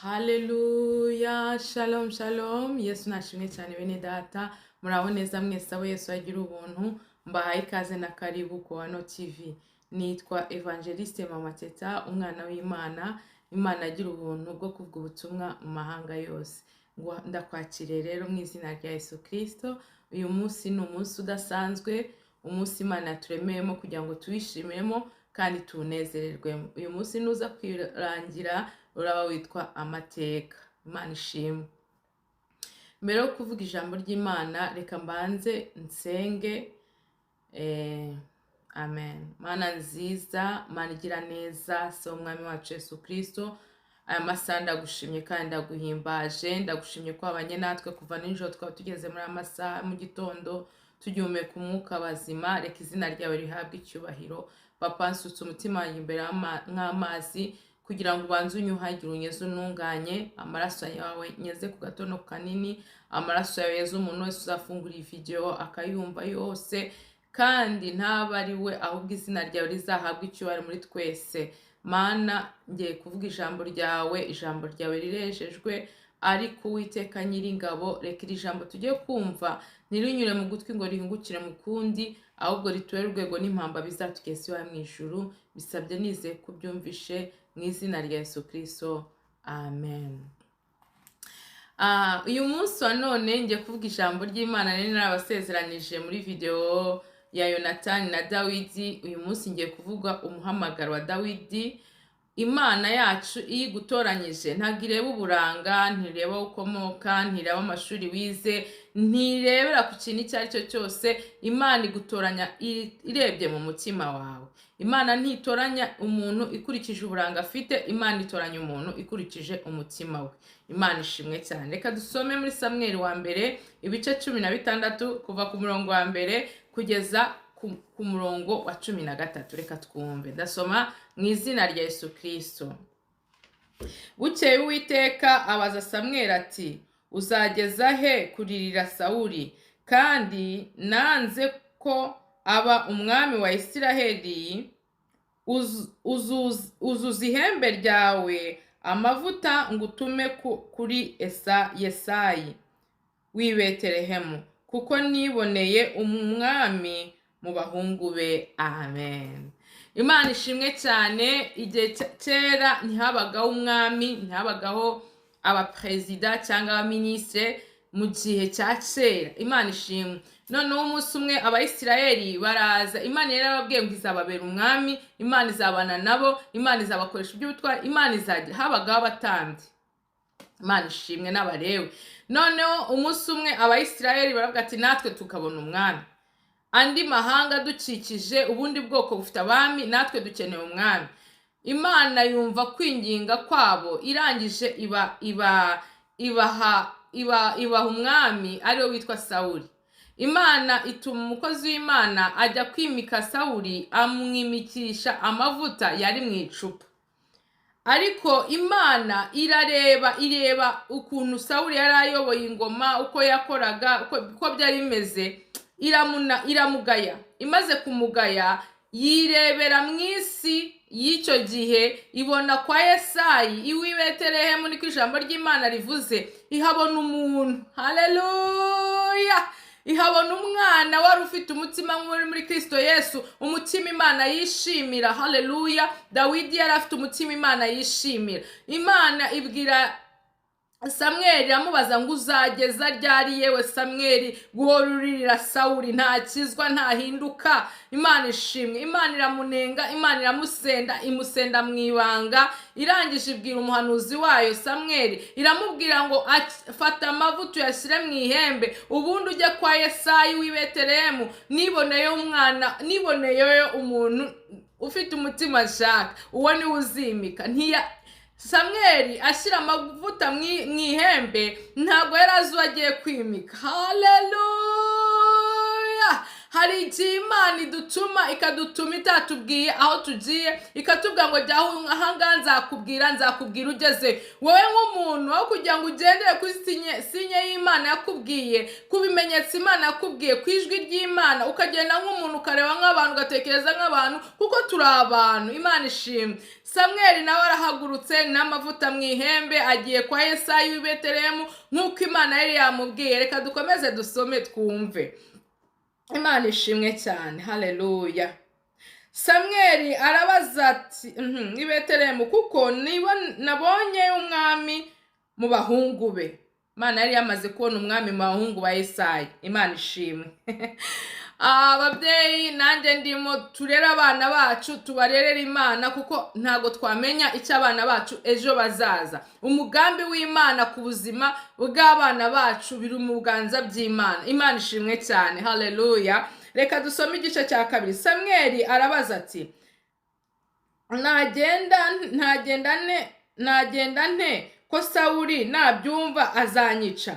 Haleluya, shalom shalom. Yesu nashimwe cyane bene data. Muraho neza mwese abo Yesu agira ubuntu. Mbahaye ikaze na karibu ku Wano TV. Nitwa Evangeliste Mama Teta, umwana w'Imana. Imana agira ubuntu bwo kuvuga ubutumwa mu mahanga yose. Ndakwakire rero mu izina rya Yesu Kristo. Uyu munsi ni umunsi udasanzwe, umunsi Imana yaturemeyemo kugira ngo tuwishimiremo kandi tunezererwemo. Uyu munsi nuza kwirangira uraba witwa amateka. Imana ishimwe. Mbere yo kuvuga ijambo ry'Imana, reka mbanze nsenge. Amen. Mana nziza, Mana igira neza, so umwami wacu Yesu Kristo. Aya masaha ndagushimye kandi ndaguhimbaje. Ndagushimye ko wabanye natwe kuva nijoro twaba tugeze muri aya masaha mu gitondo, tugihumeka umwuka bazima. Reka izina ryawe rihabwe icyubahiro. Papa, nsutse umutima wanjye imbere nk'amazi kugira ngo ubanze unyuhagire, unyeze, ununganye. Amaraso yawe nyeze ku gatono kanini. Amaraso yawe yeze umuntu wese uzafungura iyi video akayumva yose, kandi ntaba ari we ahubwo izina ryawe rizahabwa icyubahiro muri twese. Mana, ngiye kuvuga ijambo ryawe rirejejwe, ariko Uwiteka Nyiringabo, reka iri jambo tugiye kumva ntirinyure mu gutwi ngo rihungukire mu kundi, ahubwo ritubere urwego n'impamba bizatugeza iwawe mu ijuru. Bisabye nizeye ko ubyumvishe mu izina rya Yesu Kristo. Amen. Uyu munsi wa none ngiye kuvuga ijambo ry'Imana nari narabasezeranije muri video ya Yonatani na Dawidi. Uyu munsi ngiye kuvuga umuhamagaro wa Dawidi. Imana yacu iyo igutoranyije ntabwo ireba uburanga, ntireba ukomoka, ntireba amashuri wize, ntirebera ku kintu icyo ari cyo cyose. Imana igutoranya irebye mu mutima wawe. Imana ntitoranya umuntu ikurikije uburanga afite, Imana itoranya umuntu ikurikije umutima we. Imana ishimwe cyane. Reka dusome muri Samweli wa mbere ibice 16 kuva ku murongo wa mbere kugeza ku murongo wa 13. Reka twumve. Ndasoma mu izina rya Yesu Kristo. Bukeye Uwiteka abaza Samweli ati, uzageza he kuririra Sawuli, kandi nanze ko aba umwami wa Isiraheli? Uzuza ihembe ryawe amavuta ngutume kuri Yesayi w'i Betelehemu, kuko niboneye umwami mu bahungu be. Amen. Imana ishimwe cyane. Igihe kera ntihabagaho umwami, ntihabagaho abaperezida cyangwa abaminisitiri mu gihe cya kera. Imana ishimwe. Noneho umunsi umwe Abayisiraheli baraza. Imana yarababwiye ngo izababera umwami, Imana izabana nabo, Imana izabakoresha iby'ubutwari, Imana izagira. Habagaho abatambyi, Imana ishimwe, n'Abalewi. Noneho umunsi umwe Abayisiraheli baravuga ati, natwe tukabona umwami. Andi mahanga dukikije, ubundi bwoko bufite abami, natwe dukeneye umwami. Imana yumva kwinginga kwabo, irangije ibaha umwami ariwe witwa Sawuli. Imana ituma umukozi w'Imana ajya kwimika Sawuli, amwimikisha amavuta yari mu icupa. Ariko Imana ireba ukuntu Sawuli yari ayoboye ingoma, uko yakoraga, uko byari bimeze. Iramugaya. Imaze kumugaya, yirebera mu isi y'icyo gihe, ibona kwa Yesayi iw'i Betelehemu, niko ijambo ry'Imana rivuze. Ihabona umuntu. Haleluya. Ihabona umwana wari ufite umutima muri Kristo Yesu, umutima Imana yishimira. Haleluya. Dawidi yari afite umutima Imana yishimira. Imana ibwira Samweli, iramubaza ngo uzageza ryari yewe Samweli guhora uririra Sawuli? Ntakizwa, ntahinduka. Imana ishimwe. Imana iramunenga, Imana iramusenda, imusenda mu ibanga. Irangije ibwira umuhanuzi wayo Samweli, iramubwira ngo fata amavuta uyashyire mu ihembe, ubundi ujye kwa Yesayi w'i Betelehemu. Niboneyeyo umuntu ufite umutima nshaka, uwo niwe uzimika. Samweli ashyira amavuta mu ihembe, ntabwo yari azi uwo agiye kwimika. Haleluya. hari igihe Imana idutuma ikadutuma itatubwiye aho tugiye, ikatubwira ngo jya ahangaha nzakubwira ugeze. Wowe nk'umuntu aho kugira ngo ugendere kuri sinye y'Imana yakubwiye, ku bimenyetso Imana yakubwiye, ku ijwi ry'Imana, ukagenda nk'umuntu ukareba nk'abantu, ugatekereza nk'abantu, kuko turi abantu. Imana ishimwe. Samweli nawe arahagurutse n'amavuta mu ihembe, agiye kwa Yesayi w'i Betelehemu nk'uko Imana yari yamubwiye. Reka dukomeze dusome twumve. Imana ishimwe cyane. Haleluya. Samweli arabaza ati i Betelehemu, kuko nabonye umwami mu bahungu be. Imana yari yamaze kubona umwami mu bahungu ba Yesayi. Imana ishimwe. Ababyeyi nanjye ndimo turera abana bacu, tubarerera Imana, kuko ntago twamenya icyo abana bacu ejo bazaza. Umugambi w'Imana ku buzima bw'abana bacu biri mu biganza by'Imana. Imana ishimwe cyane. Haleluya. Reka dusome igice cya 2. Samweli arabaza ati nagenda nte ko Sawuli nabyumva azanyica?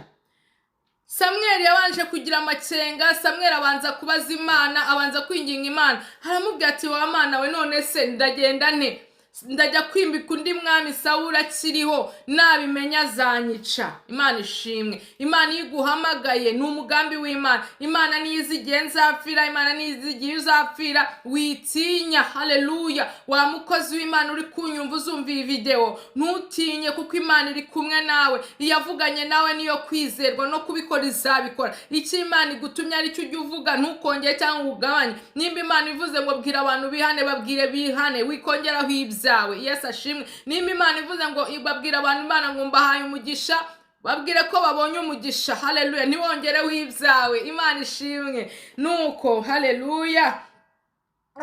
Samweli yabanje kugira amakenga. Samweli abanza kubaza Imana, abanza kwinginga Imana. Haramubwira ati wa Mana we, none se ndagenda nte? Ndajya kwimbika undi mwami Sawuli akiriho, nabimenya azanyica. Imana ishimwe. Imana iguhamagaye ni umugambi w'Imana. Imana nizi igihe nzapfira, Imana nizi igihe uzapfira. Witinya. Haleluya. Wa mukozi w'Imana uri kunyumva uzumva iyi video, ntutinye, kuko Imana iri kumwe nawe. Iyavuganye nawe niyo kwizerwa, no kubikora izabikora. Icyo Imana igutumye ari cyo ujya uvuga, ntukongere cyangwa ugabanye. Nimba Imana ivuze ngo bwira abantu bihane, babwire bihane, wikongeraho ibyawe. Yesu ashimwe. Nimba Imana ivuze ngo babwira abantu Imana ngo mbahaye umugisha, babwire ko babonye umugisha. Haleluya. Ntiwongereho ibyawe. Imana ishimwe. Nuko haleluya.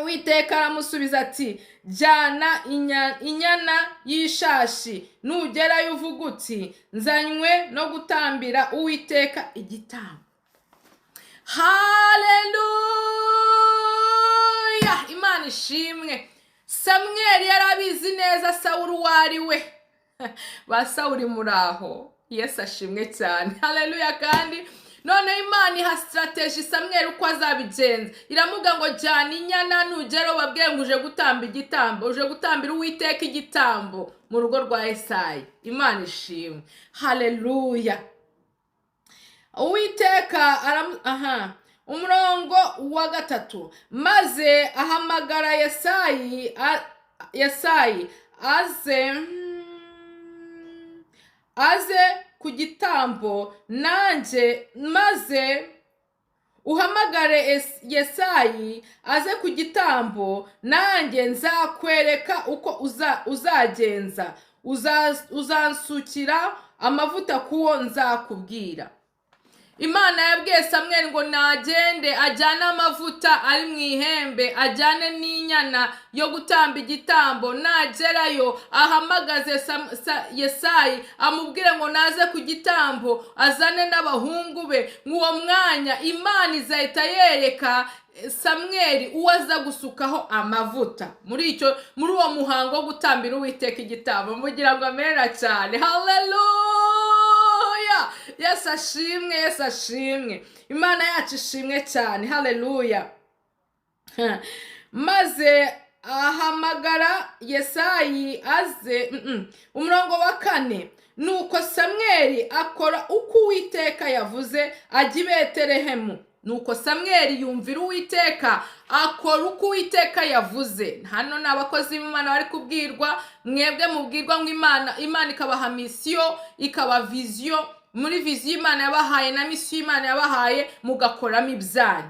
Uwiteka aramusubiza ati jyana inyana y'ishashi, nugerayo uvuga uti nzanywe no gutambira Uwiteka igitambo. Haleluya. Imana ishimwe. Samweli yarabizi neza Sawuli uwo ari we. Ba Sawuli muraho. Yesu ashimwe cyane. Haleluya. Kandi none Imana iha strategy Samweli uko azabigenza. Iramuga ngo jyana inyana, nugera babwiye ngo uje gutamba igitambo, uje gutambira Uwiteka igitambo mu rugo rwa Yesayi. Imana ishimwe. Haleluya. Uwiteka umurongo wa 3. Maze ahamagara Yesayi aze ku gitambo, nanjye maze uhamagare Yesayi aze ku gitambo, nanjye nzakwereka uko uzagenza. Uzansukira amavuta kuwo nzakubwira. Imana yabwiye Samweli ngo nagende ajyane amavuta ari mu ihembe, ajyane n'inyana yo gutamba igitambo. Nagerayo ahamagaze Yesayi, amubwire ngo naze ku gitambo, azane n'abahungu be. Mw'uwo mwanya Imana izahita yereka Samweli uwo aza gusukaho amavuta muri uwo muhango wo gutambira Uwiteka igitambo. Mugira ngo amera cyane. Haleluya. Yesu ashimwe. Yesu ashimwe. Imana yacu ishimwe cyane. Haleluya. Maze ahamagara Yesayi aze. Umurongo wa 4. Nuko Samweli akora uko Uwiteka yavuze, ajya i Betelehemu. Nuko Samweli yumvira Uwiteka, akora uko Uwiteka yavuze. Hano ni abakozi b'Imana bari kubwirwa. Mwebwe mubwirwa ngo Imana ikabaha misiyo, ikaba viziyo. Muri viziyo Imana yabahaye na misiyo Imana yabahaye, mugakoramo ibyanyu.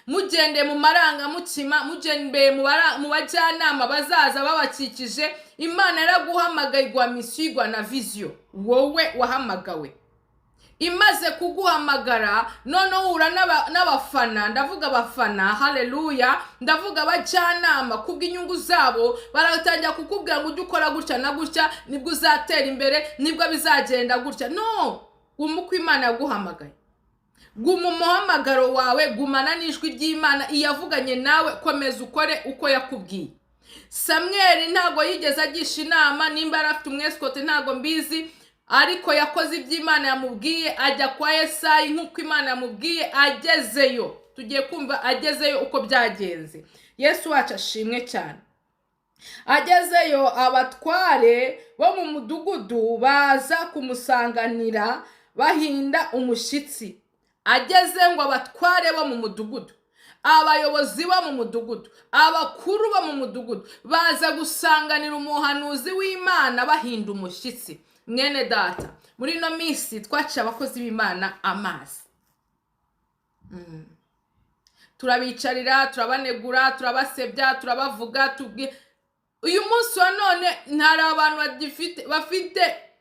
Mugende mu marangamutima, mugende mu bajyanama bazaza babakikije. Imana yaraguhamagaye, igwa misiyo, igwa na viziyo. Wowe wahamagawe. Imaze kuguhamagara, none uhura n'abafana. Ndavuga abafana. Haleluya. Ndavuga abajyanama kubw'inyungu zabo, baratangira kukubwira ngo ujye ukora gutya na gutya, nibwo uzatera imbere, nibwo bizagenda gutya. No, uko Imana yaguhamagaye. Guma umuhamagaro wawe, gumana n'ijwi ry'Imana iyavuganye nawe, komeza ukore uko yakubwiye. Samweli ntago yigeze agisha inama. Nimba arafite umweskote ntago mbizi, ariko yakoze iby'Imana yamubwiye, ajya kwa Yesayi nk'uko Imana yamubwiye. Agezeyo tugiye kumva agezeyo uko byagenze. Yesu wacu ashimwe cyane. Agezeyo abatware bo mu mudugudu baza kumusanganira bahinda umushyitsi. Ageze ngo abatware bo mu mudugudu, abayobozi bo mu mudugudu, abakuru bo mu mudugudu baza gusanganira umuhanuzi w'Imana bahinda umushyitsi. Mwene data, muri no minsi twaciye abakozi b'Imana amazi. Turabicarira, turabanegura, turabasebya, turabavuga, uyu munsi wa none ntari abantu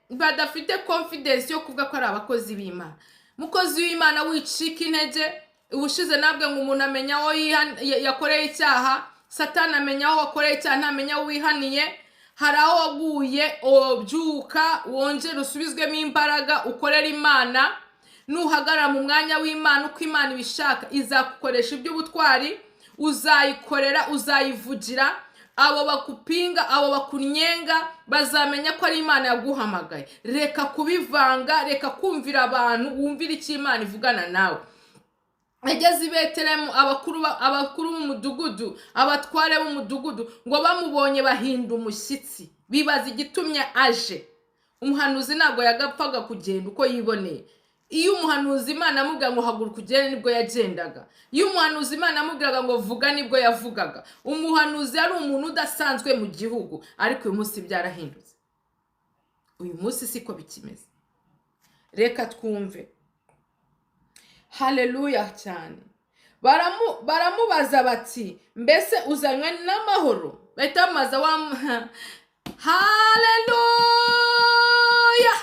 badafite confidence yo kuvuga ko ari abakozi b'Imana. Mukozi w'Imana wicika intege, ubushize nabwe ngo umuntu amenya aho yakoreye icyaha, Satani amenya aho wakoreye icyaha, ntamenya aho wihaniye. Hari aho waguye, obyuka wongere usubizwemo imbaraga ukorera Imana. Nuhagarara mu mwanya w'Imana uko Imana ibishaka, izakukoresha iby'ubutwari, uzayikorera, uzayivugira. Abo bakupinga, abo bakunyenga bazamenya ko ari Imana yaguhamagaye. Reka kubivanga, reka kumvira abantu, wumvira icyo Imana ivugana nawe. Ageze i Betelehemu, abakuru b'umudugudu, abatware b'umudugudu ngo bamubonye bahinda umushyitsi, bibaza igitumye aje. Umuhanuzi ntabwo yagapfaga kugenda uko yiboneye. Iyo umuhanuzi Imana amubwira ngo haguruka ugende nibwo yagendaga. Iyo umuhanuzi Imana amubwiraga ngo vuga nibwo yavugaga. Umuhanuzi yari umuntu udasanzwe mu gihugu, ariko uyu munsi byarahindutse. Uyu munsi siko bikimeze. Reka twumve. Haleluya cyane. Baramubaza bati, mbese uzanywe n'amahoro? Bahita bamaza haleluya,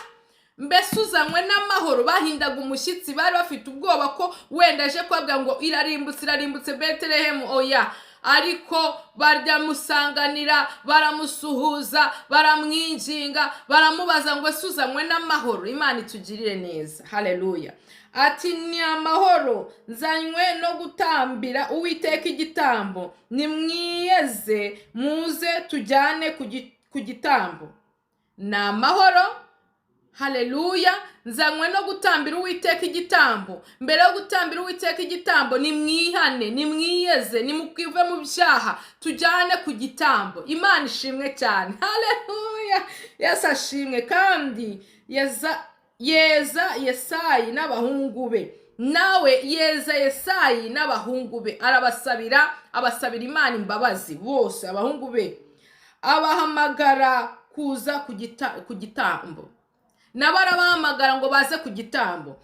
mbese uzanywe n'amahoro. Bahindaga umushyitsi, bari bafite ubwoba ko wenda aje kwabwa ngo irarimbutse Betelehemu. Oya, ariko baryamusanganira, baramusuhuza, baramwinginga, baramubaza ngo ese uzanywe n'amahoro? Imana itugirire neza. Haleluya. Ati ni amahoro, nzanywe no gutambira Uwiteka igitambo. Nimwiyeze muze tujyane ku gitambo. Ni amahoro. Haleluya. Nzanywe no gutambira Uwiteka igitambo. Mbere yo gutambira Uwiteka igitambo, nimwihane, nimwiyeze, nimukwive mu byaha, tujyane ku gitambo. Imana ishimwe cyane. Haleluya. Yesu ashimwe. Kandi yeza Yesayi n'abahungu be. Nawe yeza Yesayi n'abahungu be, abasabira Imana imbabazi bose abahungu be. Abahamagara kuza ku gitambo. N'abarabahamagara ngo baze ku gitambo.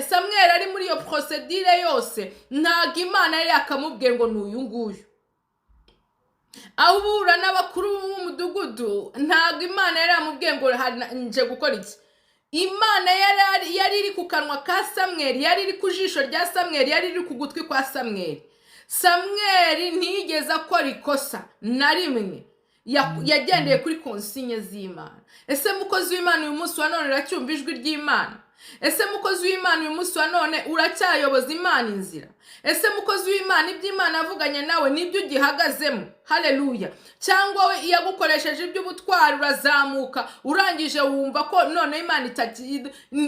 Samweli ari muri iyo procedure yose, ntago Imana yari yakamubwiye ngo n'uyu nguyu. Ahura n'abakuru b'umudugudu, ntago Imana yari yamubwiye ngo nje gukora iki. Imana yari iri ku kanwa ka Samweli, yari iri ku jisho rya Samweli, yari iri ku gutwi kwa Samweli. Samweli ntiyigeze akora ikosa na rimwe, yagendeye kuri konsinye z'Imana. Ese mukozi w'Imana uyu munsi wa none uracyumva ijwi ry'Imana? Ese mukozi w'Imana uyu munsi wa none uracyayoboza Imana inzira? Ese mukozi w'Imana iby'Imana avuganye nawe nibyo ugihagazemo? Haleluya. Cyangwa we yagukoresheje iby'ubutwari, urazamuka, urangije wumva ko none Imana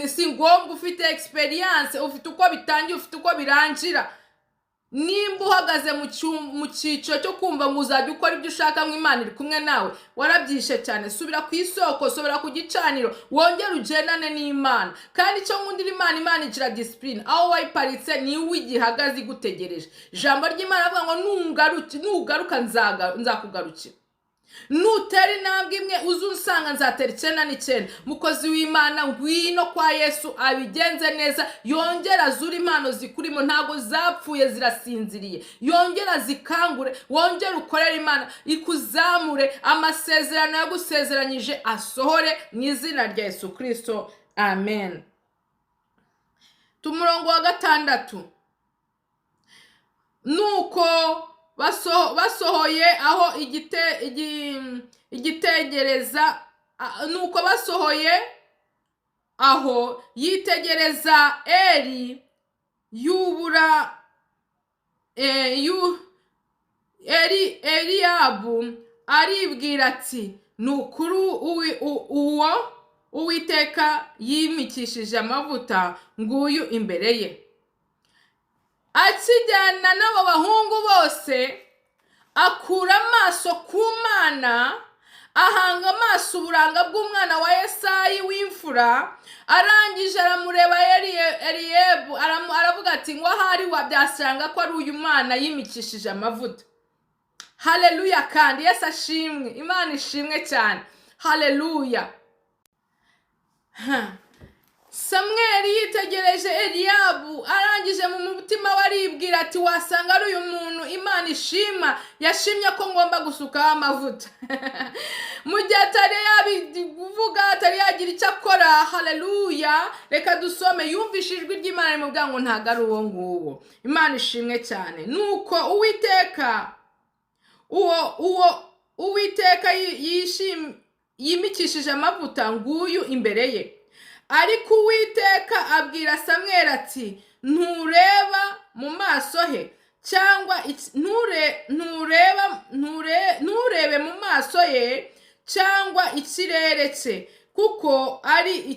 si ngombwa, ufite experience, ufite uko bitangiye, ufite uko birangira. Nimba uhagaze mu cyiciro cyo kumva ngo uzajya ukora ibyo ushaka ngo Imana iri kumwe nawe, warabyishe cyane. Subira ku isoko, subira ku gicaniro, wongere ugendane n'Imana. Kandi icyo nkundira Imana igira discipline. Aho wayiparitse ni w'igihagaze igutegereje. Ijambo ry'Imana avuga ngo nugaruka nzakugarukira. Nutera intambwe imwe uzunsanga nzatera 9. Mukozi w'Imana ngwino kwa Yesu abigenze neza, yongera azura impano zikurimo, ntago zapfuye zirasinziriye. Yongera zikangure, wongere ukorera Imana, ikuzamure, amasezerano yagusezeranyije asohore mu izina rya Yesu Kristo. Amen. Tumurongo wa 6. Nuko basohoye aho igitegereza, nuko basohoye aho yitegereza Eli Eliyabu, aribwira ati nukuru uwo Uwiteka yimikishije amavuta nguyu imbere ye. akijyana n'abo bahungu bose akura amaso ku Mana, ahanga amaso uburanga bw'umwana wa Yesayi w'imfura, arangije aramureba Eliyebu, aravuga ati ngo ahari wabyasanga ko ari uyu mwana yimikishije amavuta. Haleluya kandi Yesu ashimwe, Imana ishimwe cyane. Haleluya. Samweli yitegereje Eliyabu, arangije mu mutima waribwira ati wasanga ari uyu muntu Imana ishima, yashimye ko ngomba gusukaho amavuta. Mu gihe atari yabivuga, atari yagira icyo akora. Haleluya. Reka dusome. Yumvise ijwi ry'Imana rimubwira ngo ntago ari uwo nguwo. Imana ishimwe cyane. Nuko Uwiteka yimikishije amavuta nguyu imbere ye. Ariko Uwiteka abwira Samweli ati ntureba mu maso he, cyangwa nturebe mu maso ye cyangwa ikirere cye, kuko ari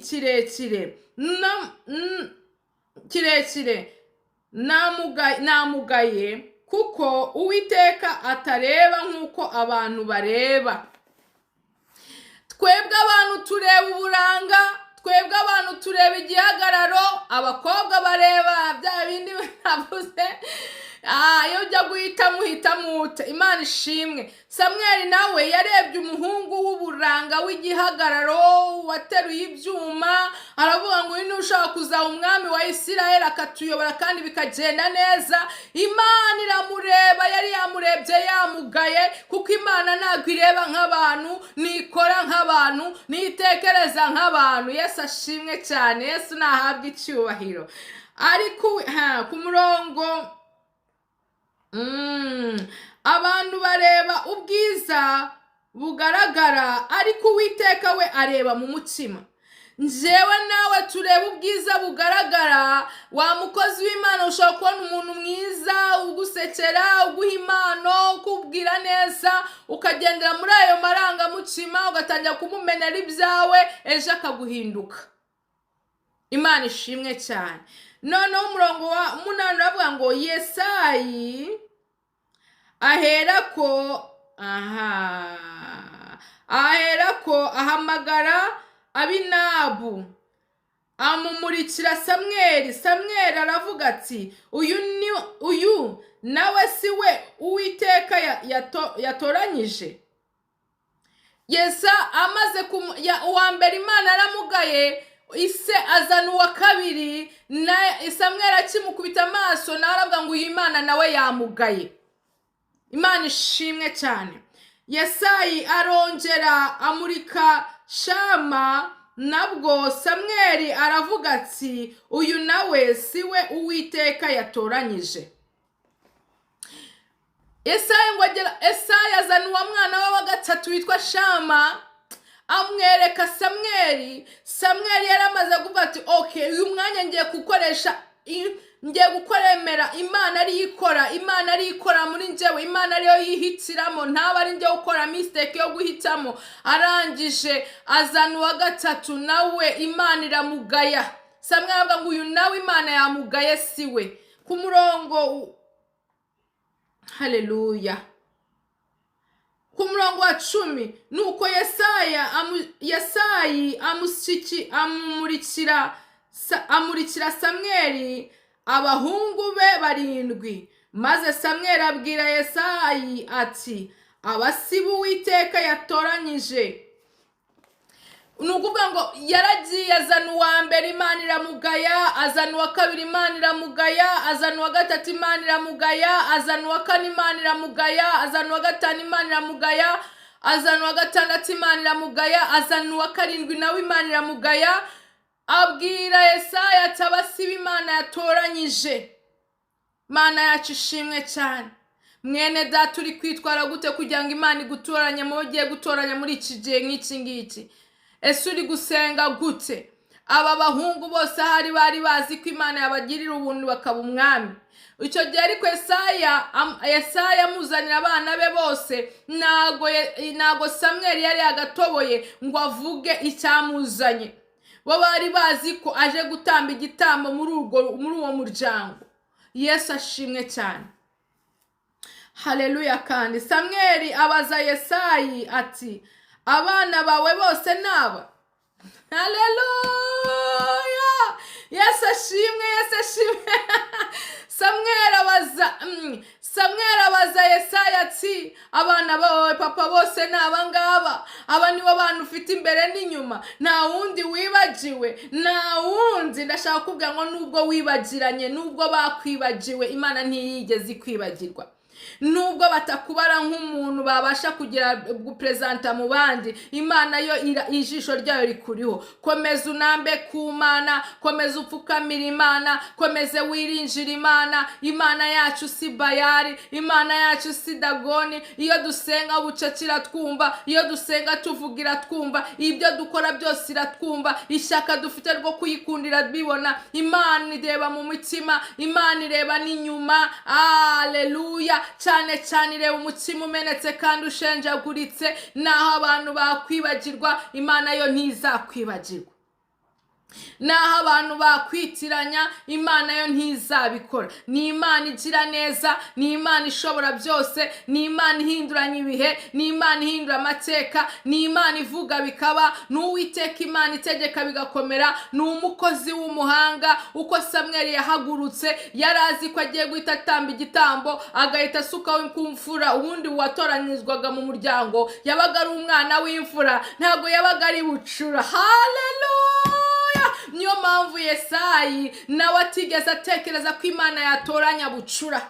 kirekire namugaye, kuko Uwiteka atareba nk'uko abantu bareba. Twebwe abantu tureba uburanga, twebwe abantu tureba igihagararo, abakobwa bareba bya bindi navuze. Iyo ujya guhitamo ute. Imana ishimwe. Samweli nawe yarebye umuhungu w'uburanga w'igihagararo wateruye ibyuma, aravuga ngo uyu ushaka kuzaba umwami wa Isirayeli akatuyobora kandi bikagenda neza. Imana iramureba, yari yamurebye yamugaye, kuko Imana ntabwo ireba nk'abantu, nikora nk'abantu, ntitekereza nk'abantu. Yesu ashimwe cyane. Yesu nahabwa icyubahiro. Ariko ku murongo abantu bareba ubwiza bugaragara, ariko Uwiteka we areba mu mutima. Njyewe nawe tureba ubwiza bugaragara. Wa mukozi w'Imana ushobora kubona umuntu mwiza ugusekera, uguha impano, ukubwira neza, ukagendera muri ayo marangamutima, ugatangira kumumenera ibyawe, ejo akaguhinduka. Imana ishimwe cyane. Noneho umurongo wa 8 uravuga ngo Yesayi aherako ahamagara Abinabu, amumurikira Samweli. Samweli aravuga ati uyu nawe si we Uwiteka yatoranyije. Yesa amaze uwa mbere Imana aramugaye, ise azana uwa kabiri, na Samweli akimukubita amaso nawe aravuga ngo uyu Imana nawe yamugaye. Imana ishimwe cyane. Yesayi arongera amurika Shama, nabwo Samweli aravuga ati uyu nawe si we Uwiteka yatoranyije. Yesayi azana uwa mwana we wa gatatu witwa Shama, amwereka Samweli. Samweli yaramaze kuvuga ati okay, uyu mwanya ngiye gukoremera Imana ari ikora. Imana ari ikora muri njyewe. Imana ariyo yihitiramo, ntaba ari njye gukora mistake yo guhitamo. Arangije azana uwa gatatu, nawe Imana iramugaya. Samweli avuga ngo uyu nawe Imana yamugaye siwe. Ku murongo haleluya, ku murongo wa 10, nuko Yesayi amurikira Samweli abahungu be 7. Maze Samweli abwira Yesayi ati abasibu Uwiteka yatoranyije. Nukuvuga ngo yaragiye azana uwa mbere Imana iramugaya, azana uwa kabiri Imana iramugaya, azana uwa gatatu Imana iramugaya, azana uwa kane Imana iramugaya, azana uwa gatanu Imana iramugaya, azana uwa gatandatu Imana iramugaya, azana uwa karindwi nawe Imana iramugaya. Abwira Yesayi ati abasiba Imana yatoranyije. Mana yacu ishimwe cyane. Mwene data uri kwitwara gute kugira ngo Imana igutoranye mu giye gutoranya muri iki gihe nk'iki ngiki? Ese uri gusenga gute? Aba bahungu bose hari bari bazi ko Imana yabagirira ubuntu bakaba umwami. Icyo gihe ariko Yesayi amuzanira abana be bose, nago Samweli yari yagatoboye ngo avuge icyamuzanye. Bo bari bazi ko aje gutamba igitambo muri uwo muryango. Yesu ashimwe cyane. Haleluya. Kandi Samweli abaza Yesayi ati, abana bawe bose naba? Haleluya. Yesu ashimwe, Yesu ashimwe. Samweli abaza Yesayi ati, abana bawe papa bose naba ngaba? Aba nibo bantu ufite imbere n'inyuma, nta wundi wibagiwe, nta wundi. Ndashaka kubwira ngo nubwo wibagiranye, nubwo bakwibagiwe, Imana ntiyigeze ikwibagirwa. Nubwo batakubara nk'umuntu babasha kugira gupresenta mu bandi, Imana yo ijisho ryayo rikuriho. Komeza unambe ku Mana, komeza upfukamira Imana, komeze wirinjira Imana. Imana yacu si Bayali, Imana yacu si Dagoni. Iyo dusenga bucacira twumva, iyo dusenga tuvugira twumva, ibyo dukora byose iratwumva. Ishyaka dufite rwo kuyikundira bibona. Imana ireba mu mutima, Imana ireba n'inyuma. Haleluya. Cyane cyane ireba umutima umenetse kandi ushenjaguritse. Naho abantu bakwibagirwa, Imana yo ntizakwibagirwa. Naho abantu bakwitiranya, Imana yo ntizabikora. Ni Imana igira neza, ni Imana ishobora byose, ni Imana ihinduranya ibihe, ni Imana ihindura amateka, ni Imana ivuga bikaba, ni Uwiteka Imana itegeka bigakomera, ni umukozi w'umuhanga. Uko Samweli yahagurutse, yari azi ko agiye guhita atamba igitambo, agahita asukaho ku mfura. Ubundi watoranyirizwaga mu muryango yabaga ari umwana w'imfura, ntabwo yabaga ari bucura. Haleluya. Niyo mpamvu Yesayi nawe atigeze atekereza ko Imana yatoranya bucura.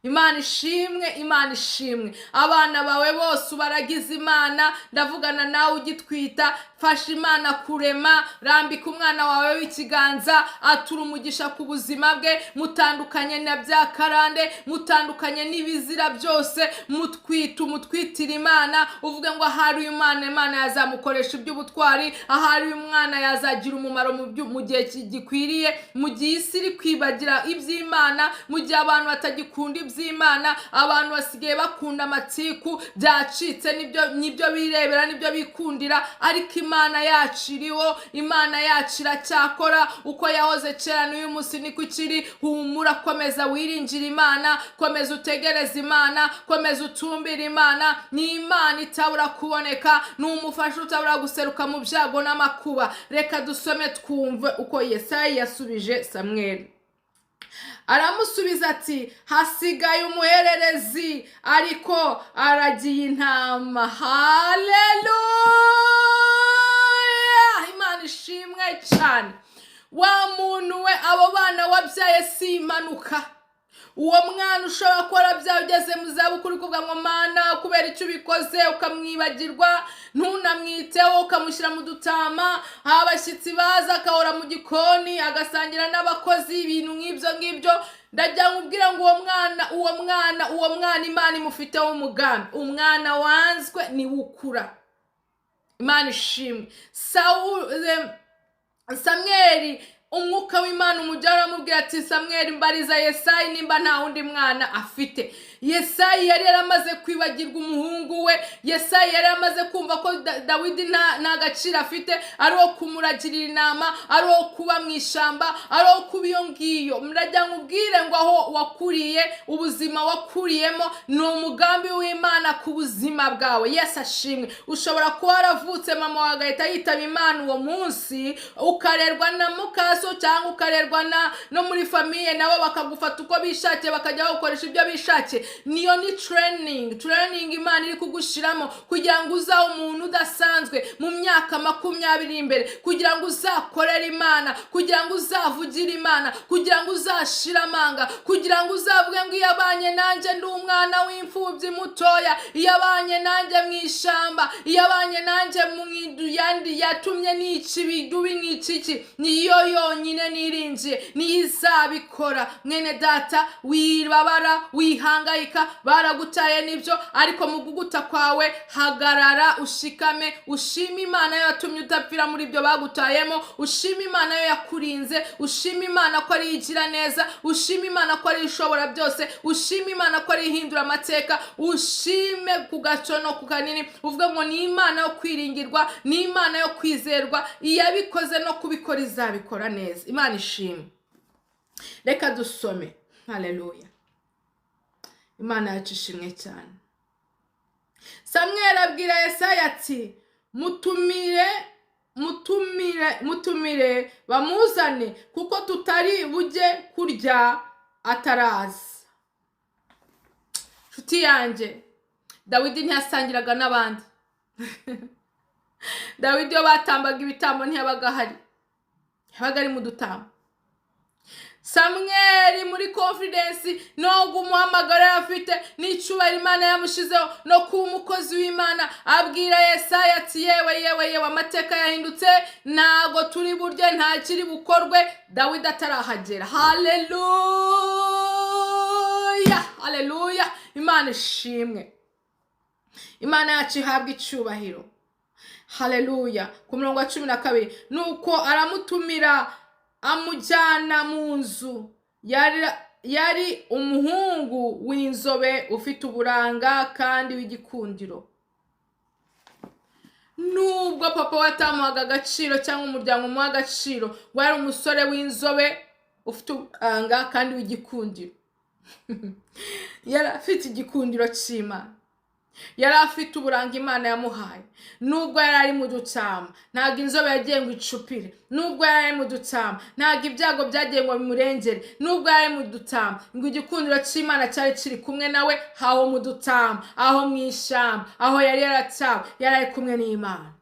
Imana ishimwe, Imana ishimwe. Abana bawe bose ubaragize Imana. Ndavugana nawe ugitwita, fasha Imana kurema. Rambika umwana wawe w'ikiganza, atura umugisha ku buzima bwe. Mutandukanye na bya karande, mutandukanye n'ibizira byose. Umutwitira Imana, uvuge ngo ahari uyu mwana Imana yazamukoresha iby'ubutwari, ahari uyu mwana yazagira umumaro mu gihe gikwiriye, mu gihe isi iri kwibagira iby'Imana, mu gihe abantu batagikunda iby'Imana, abantu basigaye bakunda amatiku, byacitse nibyo birebera, nibyo bikundira. Ariko Imana yacu iriho, Imana yacu iracyakora. Uko yahoze kera n'uyu munsi niko ikiri. Humura, komeza wiringira Imana, komeza utegereza Imana, komeza utumbira Imana. Ni Imana itabura kuboneka, ni umufasha utabura guseruka mu byago n'amakuba. Reka dusome twumve uko Yesayi yasubije Samweli. Aramusubiza ati, hasigaye umuhererezi ariko aragiye intama. Haleluya. Imana ishimwe cyane. Wa muntu we, abo bana wabyaye si impanuka. Uwo mwana ushobora kuba warabyaye ugeze mu zabukuru, kuvuga ngo Mana kubera icyo ubikoze, ukamwibagirwa, ntunamwiteho, ukamushyira mu dutama. Abashyitsi baza akahora mu gikoni agasangira n'abakozi, ibintu nk'ibyo ngibyo. Ndagira nkubwira ngo uwo mwana Imana imufiteho umugambi. Umwana wanzwe ni ukura. Imana ishimwe. Samweli, umwuka w'Imana umujyana amubwira ati, Samweli mbariza Yesayi nimba nta wundi mwana afite. Yesayi yari yaramaze kwibagirwa umuhungu we. Yesayi yari yaramaze kumva ko Dawidi nta gaciro afite, ari wo kumuragirira inama, ari wo kuba mu ishyamba, ari wo kuba iyo ngiyo. Murajya nkubwire ngo aho wakuriye, ubuzima wakuriyemo ni umugambi w'Imana ku buzima bwawe. Yesu ashimwe. Ushobora kuba waravutse mama wawe agahita yitaba Imana uwo munsi, ukarerwa na mukaso cyangwa ukarerwa no muri famiye, nabo bakagufata uko bishakiye, bakajya bakoresha ibyo bishakiye. Niyo ni training Imana iri kugushiramo kugira ngo uzabe umuntu udasanzwe mu myaka 20 imbere, kugira ngo uzakorere Imana, kugira ngo uzavugire Imana, kugira ngo uzashira amanga, kugira ngo uzavuge ngo iyabanye nanjye ndi umwana w'imfubyi mutoya, iyabanye nanjye mu ishamba, iyabanye nanjye mu yandi yatumye n'ikibidubi n'ikiki, niyo yonyine niringiye, nizabikora. Mwene data, wibabara, wihangayika, baragutaye nibyo, ariko mu guguta kwawe hagarara, ushikame, ushima Imana yo yatumye utapfira muri ibyo bagutayemo, ushima Imana yo yakurinze, ushima Imana ko ari igira neza, ushima Imana ko ari ishobora byose, ushima Imana ko ari ihindura amateka, ushime ku gaco no ku kanini. Uvuga ngo ni Imana yo kwiringirwa, ni Imana yo kwizerwa, iyabikoze no kubikora izabikora neza. Imana ishimwe. reka dusome. Haleluya. Imana yacu ishimwe cyane. Samweli abwira Yesaya ati mutumire bamuzane kuko tutari bujye kurya ataraza. Nshuti yanjye, Dawidi ntiyasangiraga n'abandi. Dawidi yo batambaga ibitambo ntiyabaga hari, yabaga ari mu dutambo. Samweli muri confidence no gumuhamagara afite n'icubahiro Imana yamushizeho no kuba umukozi w'Imana, abwira Yesaya ati yewe amateka yahindutse, ntago turi burye, nta kiri bukorwe Dawidi atarahagera. Haleluya. Imana ishimwe. Imana yacu ihabwa icubahiro. Haleluya. Ku murongo wa 12, nuko aramutumira amujyana mu nzu. Yari umuhungu w'inzobe ufite uburanga kandi w'igikundiro. Nubwo papa watamuhaga agaciro cyangwa umuryango umuha agaciro, wari umusore w'inzobe ufite uburanga kandi w'igikundiro. Yari afite igikundiro cy'Imana, yari afite uburanga Imana yamuhaye. Nubwo yari ari mu dutama, ntabwo inzobe yagiye ngo icupire. Nubwo yari ari mu dutama, ntabwo ibyago byagiye ngo bimurengere. Nubwo yari mu dutama, ngo igikundiro cy'Imana cyari kiri kumwe nawe, aho mu dutama, aho mu ishyamba, aho yari yaratawe, yari ari kumwe n'Imana.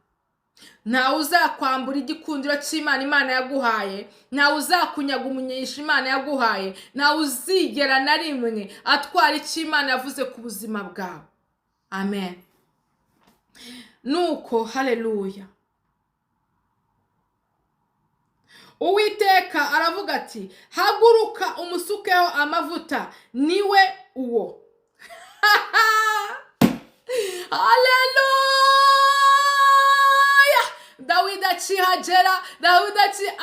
Ntawe uzakwambura igikundiro cy'Imana Imana yaguhaye, ntawe uzakunyaga umunyesha Imana yaguhaye, ntawe uzigera na rimwe atwara icyo Imana yavuze ku buzima bwawe. Amen. Nuko haleluya. Uwiteka aravuga ati, haguruka umusukeho amavuta, niwe uwo. Haleluya. Dawidi akihagera, Dawidi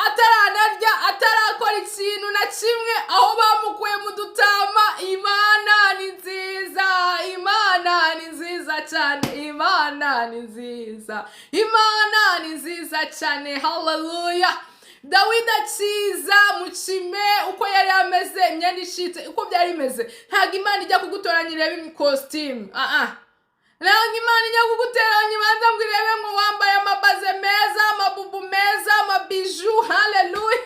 ataranarya, atarakora ikintu na kimwe, aho bamukuye mu dutama. Imana ni nziza, Imana ni nziza cyane, Imana ni nziza, Imana ni nziza cyane. Haleluya. Dawidi akiza mu kime uko yari ameze, imyenda ishitse uko byari bimeze. Ntabwo Imana ijya kugutoranyira ikositimu. Ntabwo Imana ijya kuguteranya ibanza ngo irebe ngo wambaye amabaze meza, amabubu meza, amabiju. Haleluya.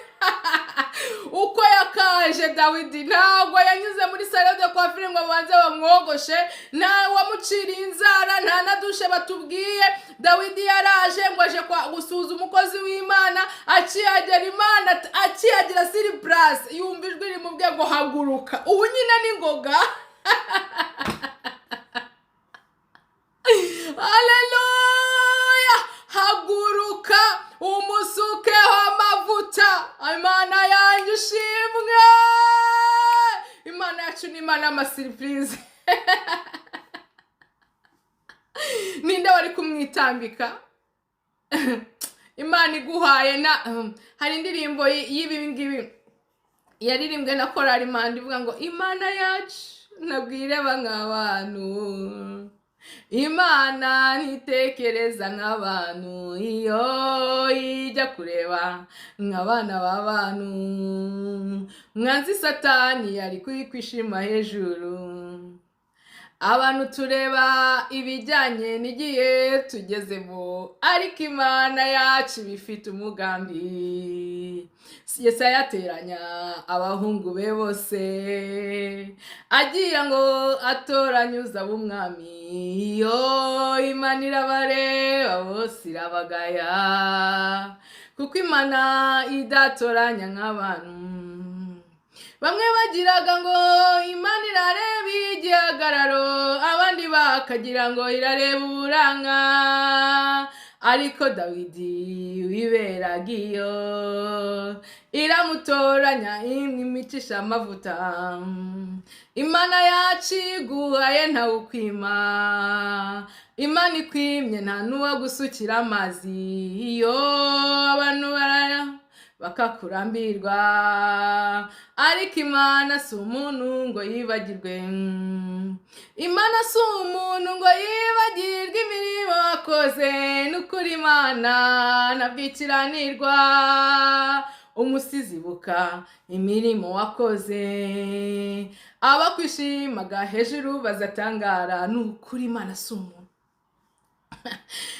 Uko yakaje Dawidi, ntabwo yanyuze muri salon de coiffure ngo banze bamwogoshe, nta wamuciriye inzara, nta na dushe batubwiye. Dawidi yaraje ngo aje gusuza umukozi w'Imana, akihagera Imana akihagera surprise, yumva ijwi rimubwiye ngo haguruka. Ubu nyine ni ngoga. Haleluya. Haguruka umusukeho amavuta. Imana yanyu ishimwe. Imana yacu ni Imana y'amasiripurize. Ninde wari kumwitambika? Imana iguhaye na hari indirimbo y'ibi ngibi yaririmbwe na korali Imana ivuga ngo Imana yacu ntabwo ireba nk'abantu, Imana ntitekereza nk'abantu, iyo ijya kureba nk'abana b'abantu. Mwanzi Satani yari kwishima hejuru. Abantu tureba ibijyanye n'igihe tugezemo, ariko Imana yacu bifite umugambi. Yesaya ateranya abahungu be bose, agira ngo atoranyuza ab'umwami. Iyo Imana irabareba bose irabagaya, kuko Imana idatoranya nk'abantu. Bamwe bagiraga ngo Imana irareba igihagararo, abandi bakagira ngo irareba uburanga. Ariko Dawidi wiberaga iyo, iramutoranya imicisha amavuta. Imana yacu iguhaye ntawe ukwima, Imana ikwimye nta n'uwagusukira amazi. Iyo abantu baraya bakakurambirwa, ariko Imana si umuntu ngo yibagirwe. Imana si umuntu ngo yibagirwe imirimo wakoze. N'ukuri Imana ntabwikiranirwa, umusizi buka imirimo wakoze, abakwishimaga hejuru bazatangara. Nukuri Imana si umuntu.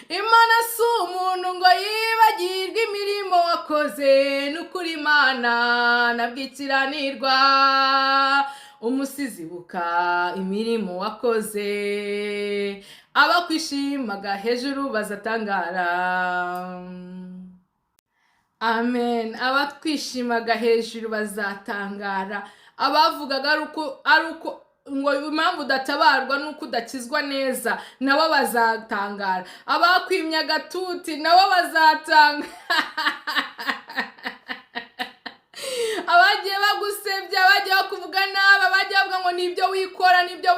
Imana si umuntu ngo yibagirwe imirimo wakoze. Nukuri Imana nabwikiranirwa, umusizi buka imirimo wakoze, abakwishimaga hejuru bazatangara. Amen. Abatwishimaga hejuru bazatangara. Abavugaga ari uko ngo impamvu udatabarwa nuko udakizwa neza, nabo bazatangara. Abakwimye agatuti nabo bazatangara. Abagiye bagusebya, abagiye bakuvuga nabi, abagiye bavuga ngo nibyo wikora, nibyo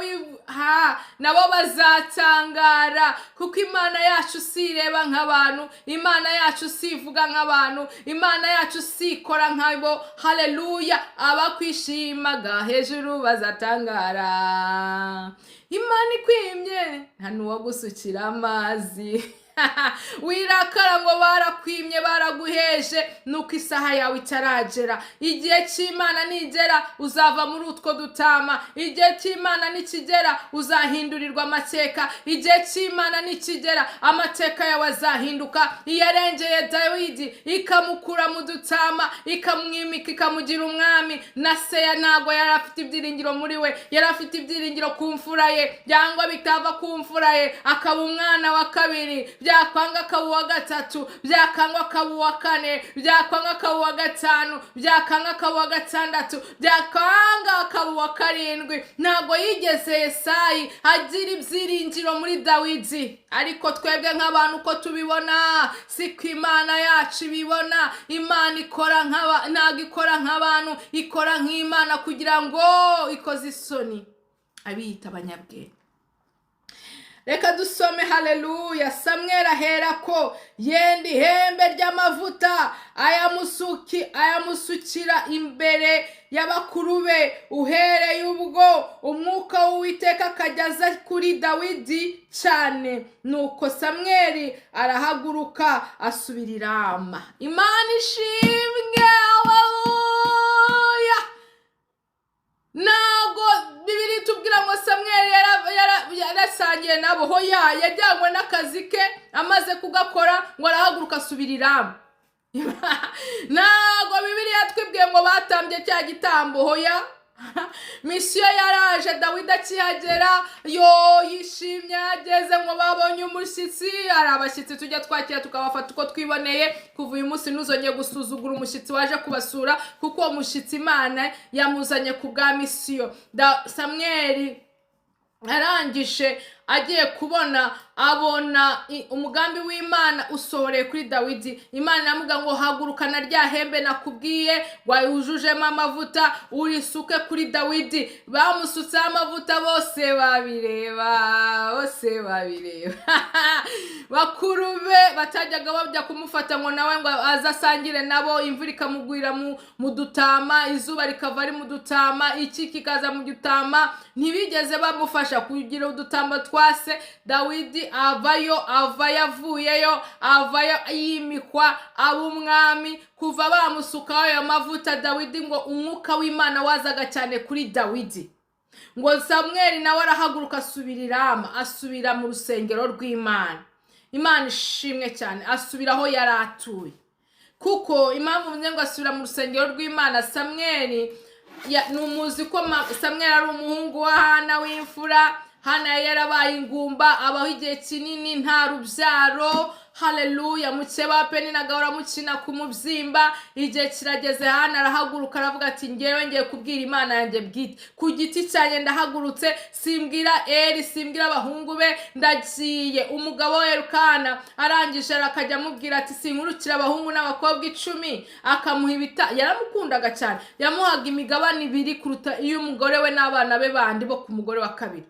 nabo bazatangara. Kuko Imana yacu si ireba nk'abantu, Imana yacu si ivuga nk'abantu, Imana yacu si ikora nk'abo. Haleluya. Abakwishimaga hejuru bazatangara. Imana ikwimye nta n'uwagusukira amazi. Wirakara ngo barakwimye baraguheje, nuko isaha yawe itaragera. Igihe cy'Imana nigera uzava muri utwo dutama. Igihe cy'Imana nikigera uzahindurirwa amateka. Igihe cy'Imana nikigera amateka yawe azahinduka. Iyarengeye Dawidi ikamukura mu dutama, ikamwimika, ikamugira umwami. Na se ntago yari afite ibyiringiro muri we, yari afite ibyiringiro ku mfura ye, byangwa bitava ku mfura ye akaba umwana wa kabiri, byakwanga akaba uwa gatatu, byakanga akaba uwa kane, byakwanga akaba uwa gatanu, byakanga akaba uwa gatandatu, byakanga akaba uwa karindwi. Ntago yigeze Yesayi agira ibyiringiro muri Dawidi. Ariko twebwe nk'abantu uko tubibona siko Imana yacu ibibona. Imana ntago ikora nk'abantu, ikora nk'Imana kugira ngo ikoze isoni abiyita abanyabwenge. Reka dusome. Haleluya. Samweli aherako yenda ihembe ry'amavuta ayamusukira imbere y'abakuru be. Uhereye ubwo umwuka w'Uwiteka akajyaza kuri Dawidi cyane. Nuko Samweli arahaguruka asubira i Rama. Imana ishimwe. Haleluya. Nago Bibiri tubwira ngo Samweli yarasangiye nabo. Hoya, yajyanywe n'akazi ke, amaze kugakora ngo arahaguruka asubira i Rama. Nago Bibiri yatwibwiye ngo batambye cya gitambo. Hoya, misiyo yaraje. Dawidi akihagera yishimye, ageze ngo babonye umushyitsi. Hari abashyitsi tujya twakira tukabafata uko twiboneye. Kuva uyu munsi ntuzongeye gusuzugura umushyitsi waje kubasura, kuko uwo mushyitsi Imana yamuzanye ku bwa misiyo. Samweli arangije agiye kubona, abona umugambi w'Imana usohoreye kuri Dawidi. Imana yamuga ngo hagurukana rya hembe nakubwiye wayujujemo amavuta urisuke kuri Dawidi. Bamusutseho amavuta, bose babireba. Bakuru be batajyaga bajya kumufata ngo nawe ngo azasangire nabo. Imvura ikamugwira mu dutama, izuba rikava ari mu dutama, iki kikaza mu dutama. Ntibigeze bamufasha kugira udutamba twase. Dawidi avayo avuyeyo, avayo yimikwa ab'umwami. Kuva bamusukaho ayo mavuta Dawidi, ngo umwuka w'Imana wazaga cyane kuri Dawidi. Ngo Samweli nawe arahaguruka asubira i Rama, asubira mu rusengero rw'Imana. Imana ishimwe cyane. Asubira aho yari atuye. Kuko impamvu mvuze ngo asubira mu rusengero rw'Imana, Samweli numuzi ko Samweli ari umuhungu wa Hana w'imfura. Hana yarabaye ingumba, abaho igihe kinini nta rubyaro. Haleluya. Mukeba wa Penina agahora mukina ku mubyimba. Igihe kirageze, Hana arahaguruka aravuga ati ngewe ngiye kubwira Imana yanjye bwite. Ku giti cyanjye ndahagurutse, simbwira Eli, simbwira abahungu be, ndagiye. Umugabo we Elukana arangije arakajya amubwira ati sinkurukira abahungu n'abakobwa 10. Akamuha yaramukundaga cyane, yamuhaga imigabane 2 kuruta iyo umugore we n'abana be bandi bo ku mugore wa kabiri.